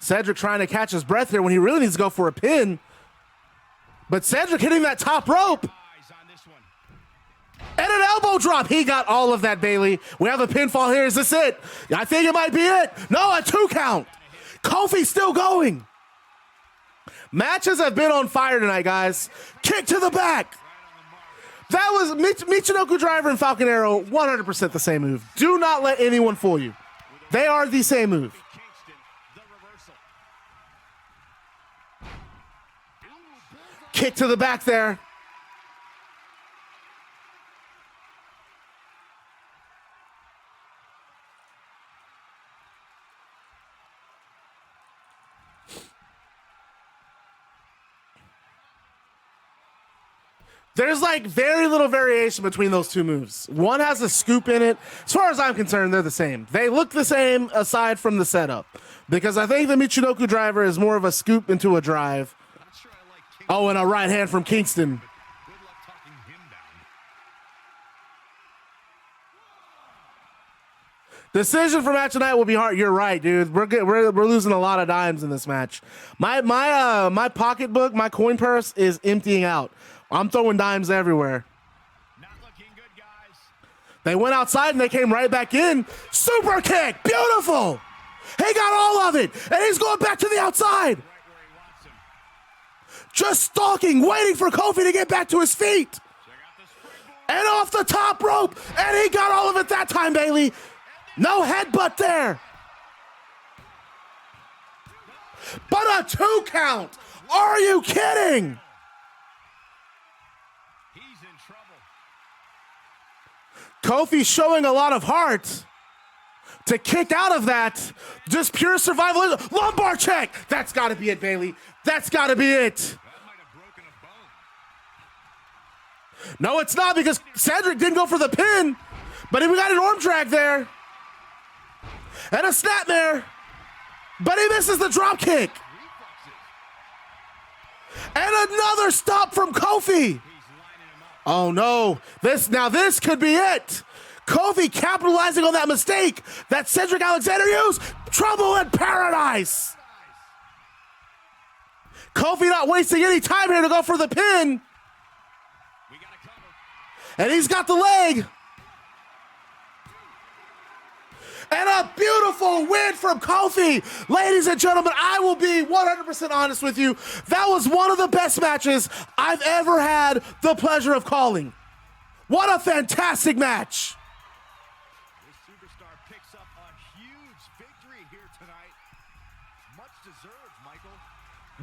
Cedric trying to catch his breath here when he really needs to go for a pin. But Cedric hitting that top rope. And an elbow drop. He got all of that, Bailey. We have a pinfall here. Is this it? I think it might be it. No, a 2 count. Kofi's still going. Matches have been on fire tonight, guys. Kick to the back. That was Michinoku Driver and Falcon Arrow, 100% the same move. Do not let anyone fool you. They are the same move. Kick to the back there. There's like very little variation between those two moves. One has a scoop in it. As far as I'm concerned, they're the same. They look the same aside from the setup. Because I think the Michinoku Driver is more of a scoop into a drive. Oh, and a right hand from Kingston. Decision for match tonight will be hard. You're right, dude. We're losing a lot of dimes in this match. My pocketbook, my coin purse is emptying out. I'm throwing dimes everywhere. Not looking good, guys. They went outside and they came right back in. Super kick, beautiful. He got all of it, and he's going back to the outside. Right where he wants him. Just stalking, waiting for Kofi to get back to his feet. And off the top rope, and he got all of it that time, Bailey. No headbutt there. But a 2 count. Are you kidding? Kofi showing a lot of heart to kick out of that. Just pure survival. Lumbar check. That's got to be it, Bailey. That's got to be it. No, it's not, because Cedric didn't go for the pin, but we got an arm drag there. And a snapmare. But he misses the drop kick. And another stop from Kofi. Oh no, this could be it. Kofi capitalizing on that mistake that Cedric Alexander used. Trouble in paradise. Kofi not wasting any time here to go for the pin. And he's got the leg. And a beautiful win from Kofi. Ladies and gentlemen, I will be 100% honest with you. That was one of the best matches I've ever had the pleasure of calling. What a fantastic match. This superstar picks up a huge victory here tonight. Much deserved, Michael.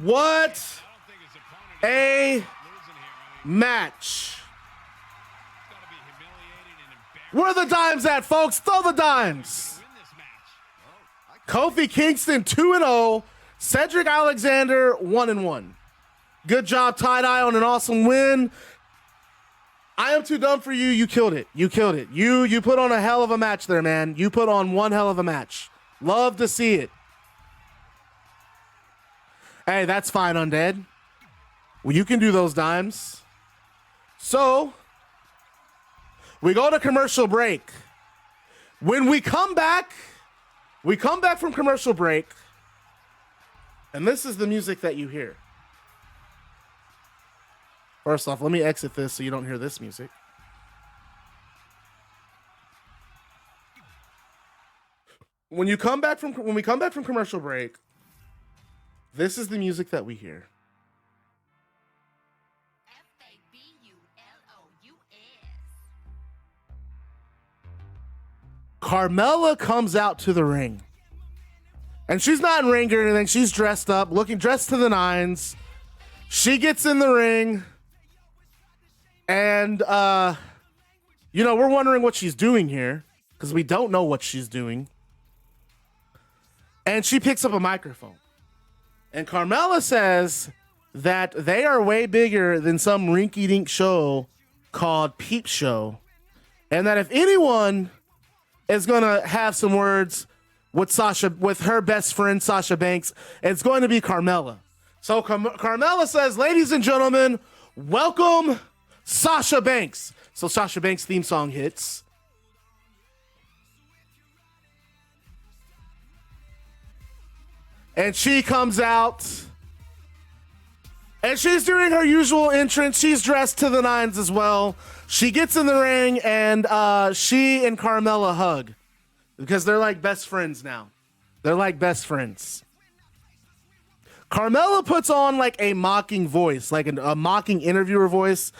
What I don't think his opponent a is losing here. I mean, match. it's got to be humiliating and embarrassing Where are the dimes at, folks? Throw the dimes. to win this match. Kofi Kingston 2-0. Cedric Alexander 1-1. Good job, tie-dye, on an awesome win. I am too dumb for you. You killed it. You killed it. You put on a hell of a match there, man. You put on one hell of a match. Love to see it. Hey, that's fine, Undead. Well, you can do those dimes. So, we go to commercial break. When we come back from commercial break, and this is the music that you hear. First off, let me exit this so you don't hear this music. When we come back from commercial break, this is the music that we hear. Carmella comes out to the ring. And she's not in ring gear or anything. She's dressed up, dressed to the nines. She gets in the ring. And, we're wondering what she's doing here because we don't know what she's doing. And she picks up a microphone. And Carmella says that they are way bigger than some rinky-dink show called Peep Show. And that if anyone is going to have some words with her best friend, Sasha Banks, it's going to be Carmella. So Carmella says, ladies and gentlemen, welcome Sasha Banks. So Sasha Banks' theme song hits. And she comes out. And she's doing her usual entrance. She's dressed to the nines as well. She gets in the ring and she and Carmella hug. Because they're like best friends now. They're like best friends. Carmella puts on like a mocking voice, like a mocking interviewer voice.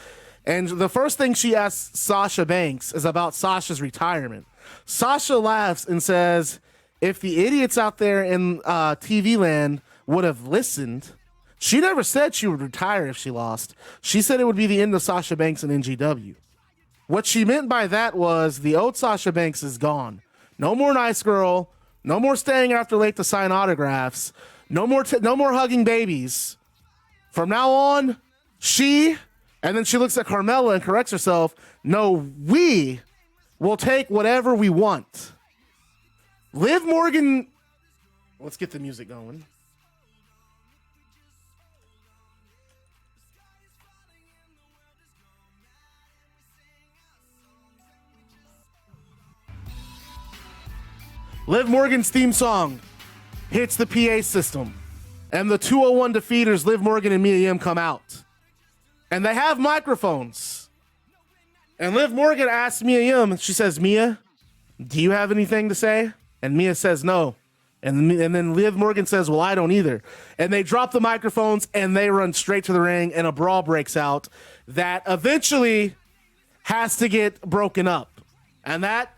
And the first thing she asks Sasha Banks is about Sasha's retirement. Sasha laughs and says, if the idiots out there in TV land would have listened, she never said she would retire if she lost. She said it would be the end of Sasha Banks and NGW. What she meant by that was the old Sasha Banks is gone. No more nice girl. No more staying after late to sign autographs. No more hugging babies. From now on, and then she looks at Carmella and corrects herself. No, we will take whatever we want. Liv Morgan. Let's get the music going. Liv Morgan's theme song hits the PA system. And the 201 defeaters, Liv Morgan and Mia Yim, come out. And they have microphones. And Liv Morgan asks Mia Yim, she says, Mia, do you have anything to say? And Mia says no. And then Liv Morgan says, well, I don't either. And they drop the microphones and they run straight to the ring and a brawl breaks out that eventually has to get broken up. And that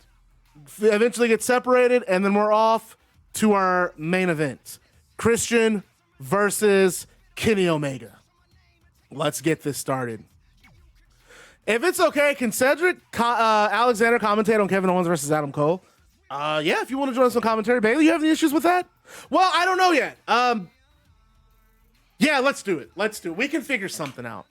eventually gets separated and then we're off to our main event. Christian versus Kenny Omega. Let's get this started. If it's okay, can Cedric Alexander commentate on Kevin Owens versus Adam Cole? Yeah, if you want to join some commentary. Bailey, you have any issues with that? Well, I don't know yet. Yeah, let's do it. We can figure something out.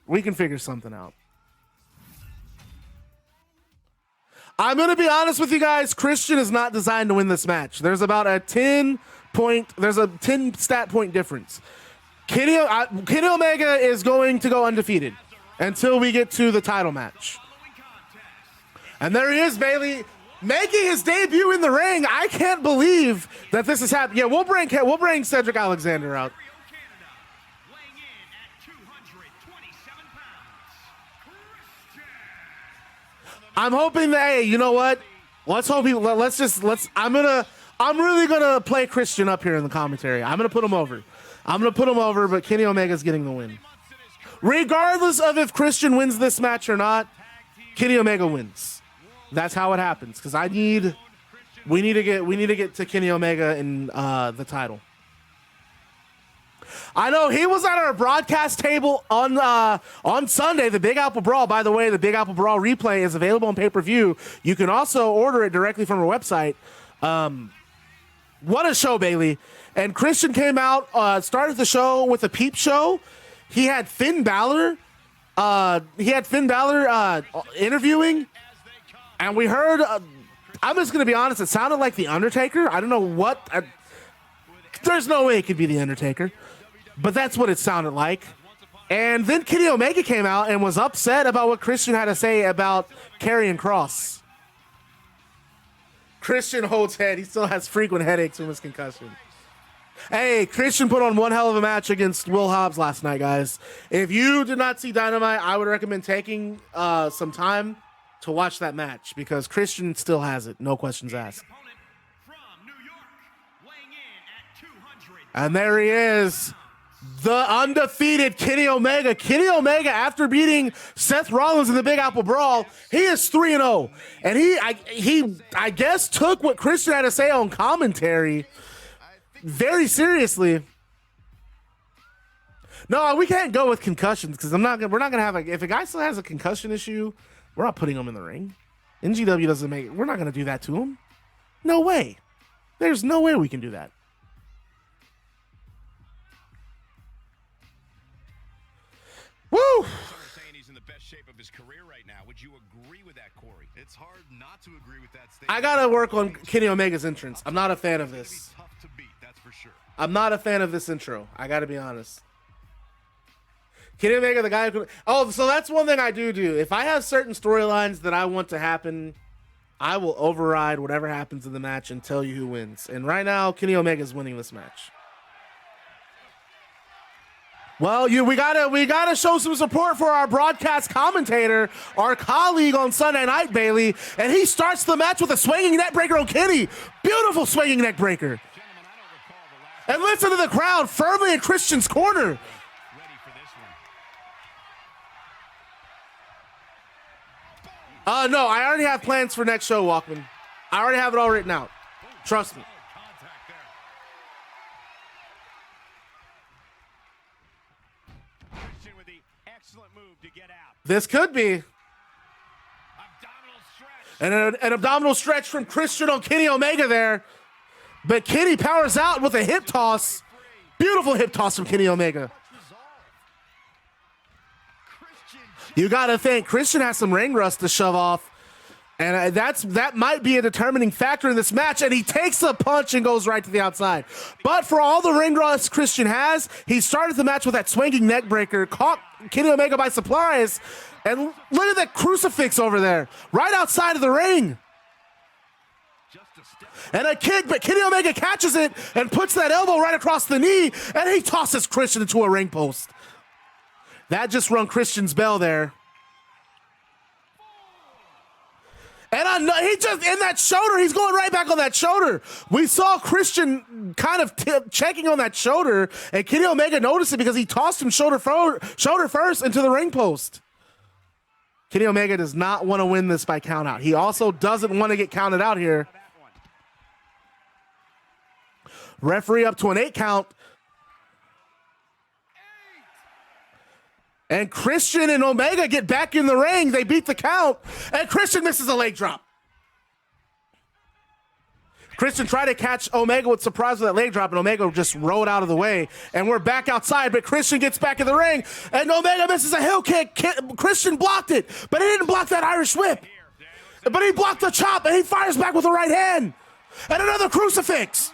I'm going to be honest with you guys. Christian is not designed to win this match. There's about a 10 stat point difference. Kenny Omega is going to go undefeated until we get to the title match. And there he is, Bailey, making his debut in the ring. I can't believe that this is happening. Yeah, we'll bring Cedric Alexander out. I'm hoping that, hey, you know what? Let's hope he. Let's. I'm really gonna play Christian up here in the commentary. I'm gonna put him over. But Kenny Omega's getting the win. Regardless of if Christian wins this match or not, Kenny Omega wins. That's how it happens. Because we need to get to Kenny Omega in the title. I know he was at our broadcast table on Sunday, the Big Apple Brawl. By the way, the Big Apple Brawl replay is available on pay-per-view. You can also order it directly from our website. What a show, Bailey. And Christian came out, started the show with a peep show. He had Finn Balor. Interviewing. And we heard, I'm just going to be honest, it sounded like The Undertaker. I don't know what. There's no way it could be The Undertaker. But that's what it sounded like. And then Kenny Omega came out and was upset about what Christian had to say about Karrion Kross. Christian holds head. He still has frequent headaches from his concussion. Hey, Christian put on one hell of a match against Will Hobbs last night, guys. If you did not see Dynamite, I would recommend taking some time to watch that match because Christian still has it. No questions asked. And there he is. The undefeated Kenny Omega. Kenny Omega, after beating Seth Rollins in the Big Apple Brawl, he is 3-0. And he I guess took what Christian had to say on commentary very seriously. No, we can't go with concussions because we're not gonna have if a guy still has a concussion issue, we're not putting him in the ring. NGW doesn't make it. We're not gonna do that to him. No way. There's no way we can do that. Woo! Saying he's in the best shape of his career right now. Would you agree with that, Corey? It's hard not to agree with that statement. I gotta work on Kenny Omega's entrance. I'm not a fan of this. Tough to beat, that's for sure. I'm not a fan of this intro. I gotta be honest. Kenny Omega, the guy who... Oh, so that's one thing I do. If I have certain storylines that I want to happen, I will override whatever happens in the match and tell you who wins. And right now, Kenny Omega is winning this match. Well, we gotta show some support for our broadcast commentator, our colleague on Sunday night, Bailey, and he starts the match with a swinging neck breaker on Kenny. Beautiful swinging neck breaker. And listen to the crowd firmly in Christian's corner. No, I already have plans for next show, Walkman. I already have it all written out. Trust me. This could be an abdominal stretch from Christian on Kenny Omega there. But Kenny powers out with a hip toss. Beautiful hip toss from Kenny Omega. You got to think Christian has some ring rust to shove off. And that might be a determining factor in this match. And he takes a punch and goes right to the outside. But for all the ring rust Christian has, he started the match with that swinging neck breaker, caught Kenny Omega by surprise. And look at that crucifix over there, right outside of the ring. And a kick, but Kenny Omega catches it and puts that elbow right across the knee, and he tosses Christian into a ring post. That just rung Christian's bell there. And I know he just in that shoulder, he's going right back on that shoulder. We saw Christian kind of checking on that shoulder, and Kenny Omega noticed it because he tossed him shoulder first into the ring post. Kenny Omega does not want to win this by count out. He also doesn't want to get counted out here. Referee up to an 8 count. And Christian and Omega get back in the ring. They beat the count. And Christian misses a leg drop. Christian tried to catch Omega with surprise with that leg drop, and Omega just rolled out of the way. And we're back outside, but Christian gets back in the ring, and Omega misses a heel kick. Christian blocked it, but he didn't block that Irish whip. But he blocked the chop, and he fires back with the right hand. And another crucifix.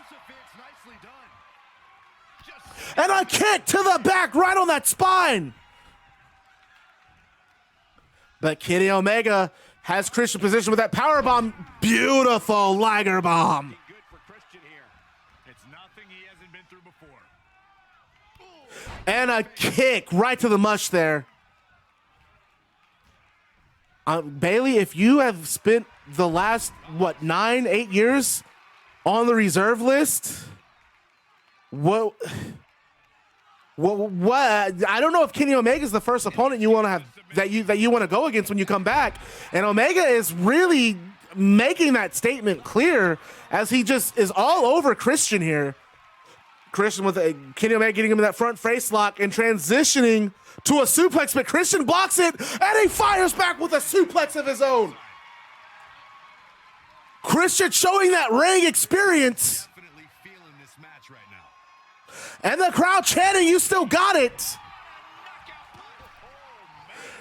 And a kick to the back right on that spine. But Kenny Omega has Christian positioned with that power bomb. Beautiful Liger bomb. Good for Christian here. It's nothing he hasn't been through before. And a kick right to the mush there. Bailey, if you have spent the last, what, 9-8 years on the reserve list. What? I don't know if Kenny Omega is the first opponent you want to have that you want to go against when you come back. And Omega is really making that statement clear as he just is all over Christian here. Christian with Kenny Omega getting him in that front face lock and transitioning to a suplex, but Christian blocks it and he fires back with a suplex of his own. Christian showing that ring experience. Definitely feeling this match right now. And the crowd chanting, "You still got it."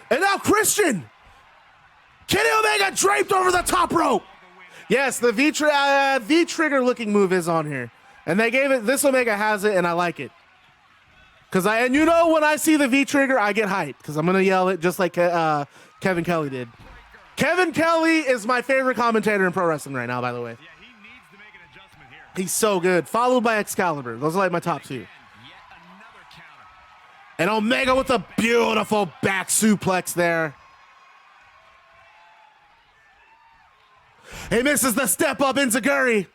And now Christian. Kenny Omega draped over the top rope. Yes, the V-trigger looking move is on here. And they gave it, this Omega has it, and I like it. And you know when I see the V-trigger, I get hyped, because I'm going to yell it just like Kevin Kelly did. Kevin Kelly is my favorite commentator in pro wrestling right now, by the way. Yeah, he needs to make an adjustment here. He's so good. Followed by Excalibur. Those are like my top two. Yet another counter. And Omega with a beautiful back suplex there. He misses the step up enziguri.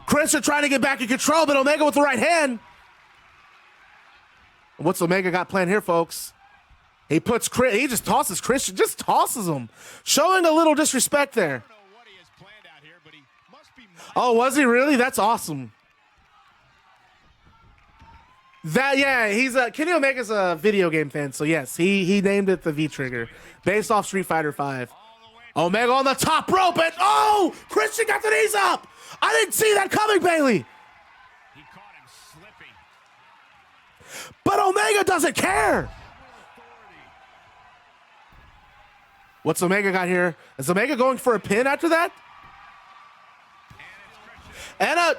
Christian trying to get back in control, but Omega with the right hand. What's Omega got planned here, folks? He just tosses Christian, just tosses him. Showing a little disrespect there. I don't know what he has planned out here, but he must be Oh, was he really? That's awesome. He's Kenny Omega's a video game fan, so yes, he named it the V-Trigger, based off Street Fighter V. Omega on the top rope, and Christian got the knees up. I didn't see that coming, Bailey. He caught him slipping. But Omega doesn't care. What's Omega got here? Is Omega going for a pin after that?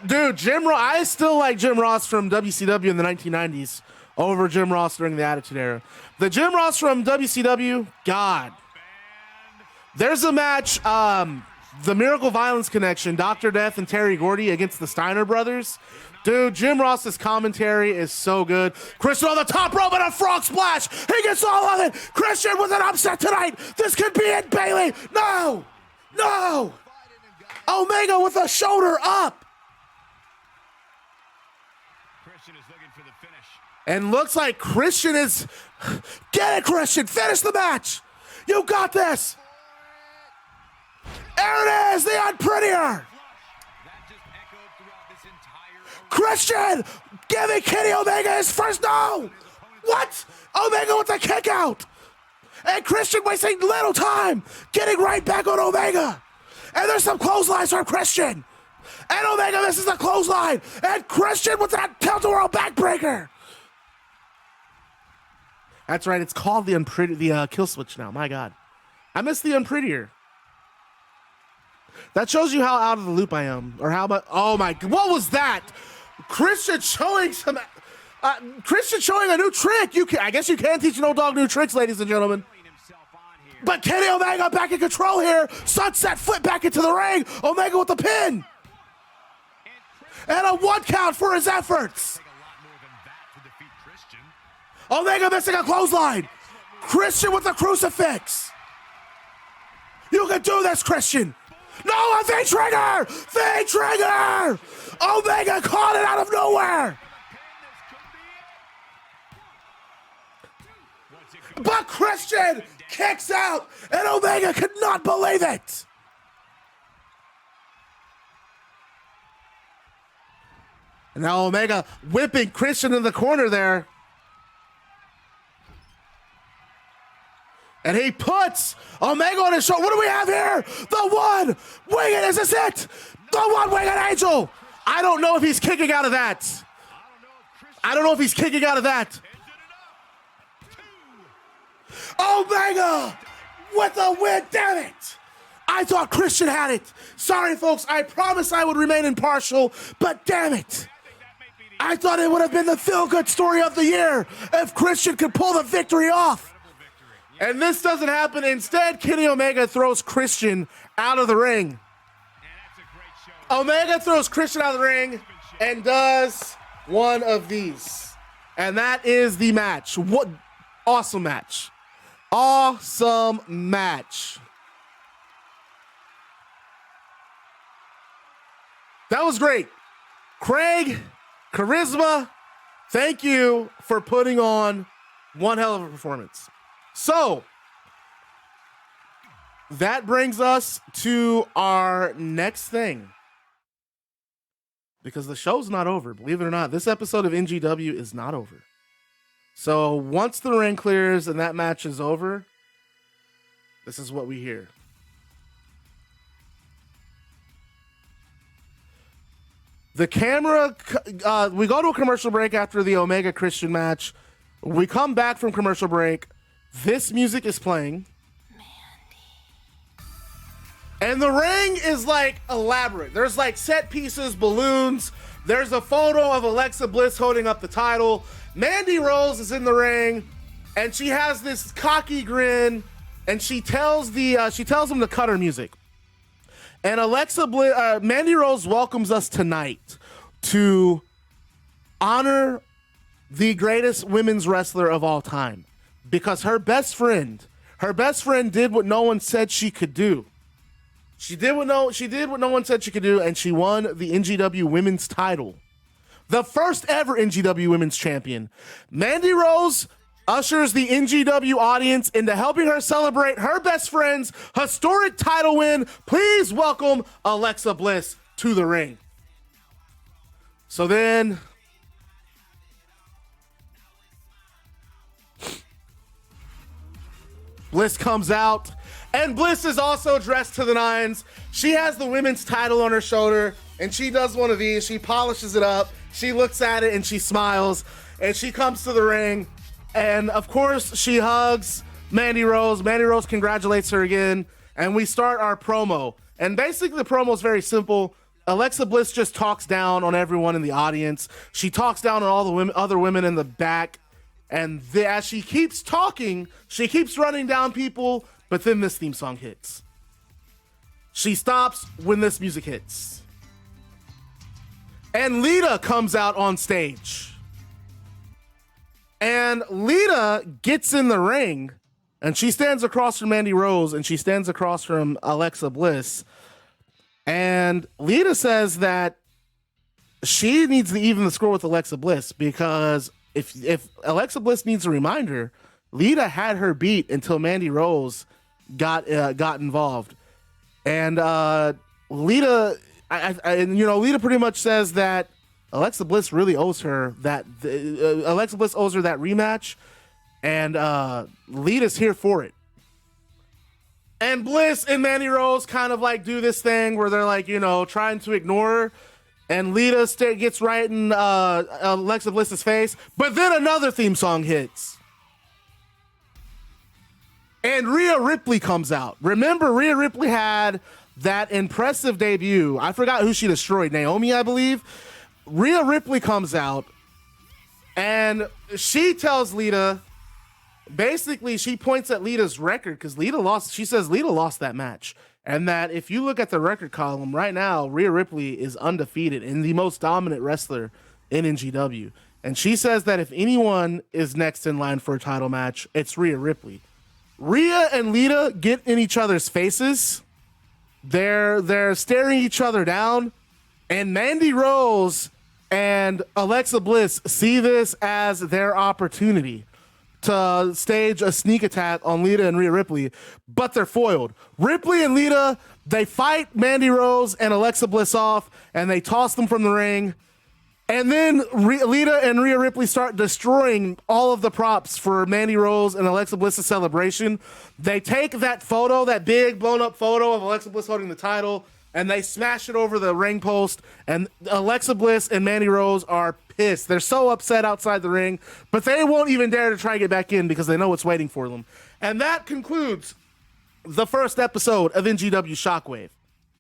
Dude, Jim Ross. I still like Jim Ross from WCW in the 1990s over Jim Ross during the Attitude Era. The Jim Ross from WCW, God. There's a match, the Miracle Violence Connection, Dr. Death and Terry Gordy against the Steiner brothers. Dude, Jim Ross's commentary is so good. Christian on the top rope and a frog splash. He gets all of it. Christian with an upset tonight. This could be it, Bailey. No. Omega with a shoulder up. Christian is looking for the finish. And looks like Christian is... Get it, Christian. Finish the match. You got this. There it is, the unprettier. That just echoed throughout this entire Christian giving Kenny Omega his first no. What? Omega with the kick out. And Christian wasting little time getting right back on Omega. And there's some clotheslines from Christian. And Omega misses the clothesline. And Christian with that tilt-a-whirl backbreaker. That's right, it's called the kill switch now. My God. I missed the unprettier. That shows you how out of the loop I am. Or how about, oh my, what was that? Christian showing a new trick. I guess you can teach an old dog new tricks, ladies and gentlemen. But Kenny Omega back in control here. Sunset flip back into the ring. Omega with the pin. And a 1 count for his efforts. Omega missing a clothesline. Christian with the crucifix. You can do this, Christian. No, a V-Trigger! V-Trigger! Omega caught it out of nowhere. But Christian kicks out, and Omega could not believe it. And now Omega whipping Christian in the corner there. And he puts Omega on his shoulder. What do we have here? The one winged. Is this it? The one winged angel. I don't know if he's kicking out of that. Omega with the win. Damn it. I thought Christian had it. Sorry, folks. I promised I would remain impartial, but damn it. I thought it would have been the feel-good story of the year if Christian could pull the victory off. And this doesn't happen. Instead, Kenny Omega throws Christian out of the ring. Omega throws Christian out of the ring and does one of these. And that is the match. What awesome match. Awesome match. That was great. Craig, Charisma, thank you for putting on one hell of a performance. So, that brings us to our next thing. Because the show's not over. Believe it or not, this episode of NGW is not over. So once the ring clears and that match is over, this is what we hear. The camera, we go to a commercial break after the Omega Christian match. We come back from commercial break. This music is playing. And the ring is like elaborate. There's like set pieces, balloons. There's a photo of Alexa Bliss holding up the title. Mandy Rose is in the ring, and she has this cocky grin, and she tells them to cut her music. And Mandy Rose welcomes us tonight to honor the greatest women's wrestler of all time, because her best friend did what no one said she could do. She did what no one said she could do, and she won the NGW Women's title. The first ever NGW Women's Champion. Mandy Rose ushers the NGW audience into helping her celebrate her best friend's historic title win. Please welcome Alexa Bliss to the ring. So then, Bliss comes out. And Bliss is also dressed to the nines. She has the women's title on her shoulder, and she does one of these. She polishes it up. She looks at it, and she smiles. And she comes to the ring, and of course, she hugs Mandy Rose. Mandy Rose congratulates her again, and we start our promo. And basically, the promo is very simple. Alexa Bliss just talks down on everyone in the audience. She talks down on all the other women in the back. And as she keeps talking, she keeps running down people. But then this theme song hits. She stops when this music hits. And Lita comes out on stage. And Lita gets in the ring, and she stands across from Mandy Rose, and she stands across from Alexa Bliss. And Lita says that she needs to even the score with Alexa Bliss, because if Alexa Bliss needs a reminder, Lita had her beat until Mandy Rose got involved. And Lita, Lita pretty much says that Alexa Bliss really owes her that. Alexa Bliss owes her that rematch, and Lita's here for it. And Bliss and Mandy Rose kind of like do this thing where they're like, trying to ignore her. And Lita gets right in Alexa Bliss's face. But then another theme song hits. And Rhea Ripley comes out. Remember, Rhea Ripley had that impressive debut. I forgot who she destroyed. Naomi, I believe. Rhea Ripley comes out. And she tells Lita, basically, she points at Lita's record because Lita lost. She says Lita lost that match. And that if you look at the record column right now, Rhea Ripley is undefeated and the most dominant wrestler in NGW. And she says that if anyone is next in line for a title match, it's Rhea Ripley. Rhea and Lita get in each other's faces. They're staring each other down. And Mandy Rose and Alexa Bliss see this as their opportunity to stage a sneak attack on Lita and Rhea Ripley, but they're foiled. Ripley and Lita, they fight Mandy Rose and Alexa Bliss off, and they toss them from the ring. And then Lita and Rhea Ripley start destroying all of the props for Mandy Rose and Alexa Bliss's celebration. They take that photo, that big blown up photo of Alexa Bliss holding the title, and they smash it over the ring post. And Alexa Bliss and Mandy Rose are pissed. They're so upset outside the ring, but they won't even dare to try to get back in because they know what's waiting for them. And that concludes the first episode of NGW Shockwave.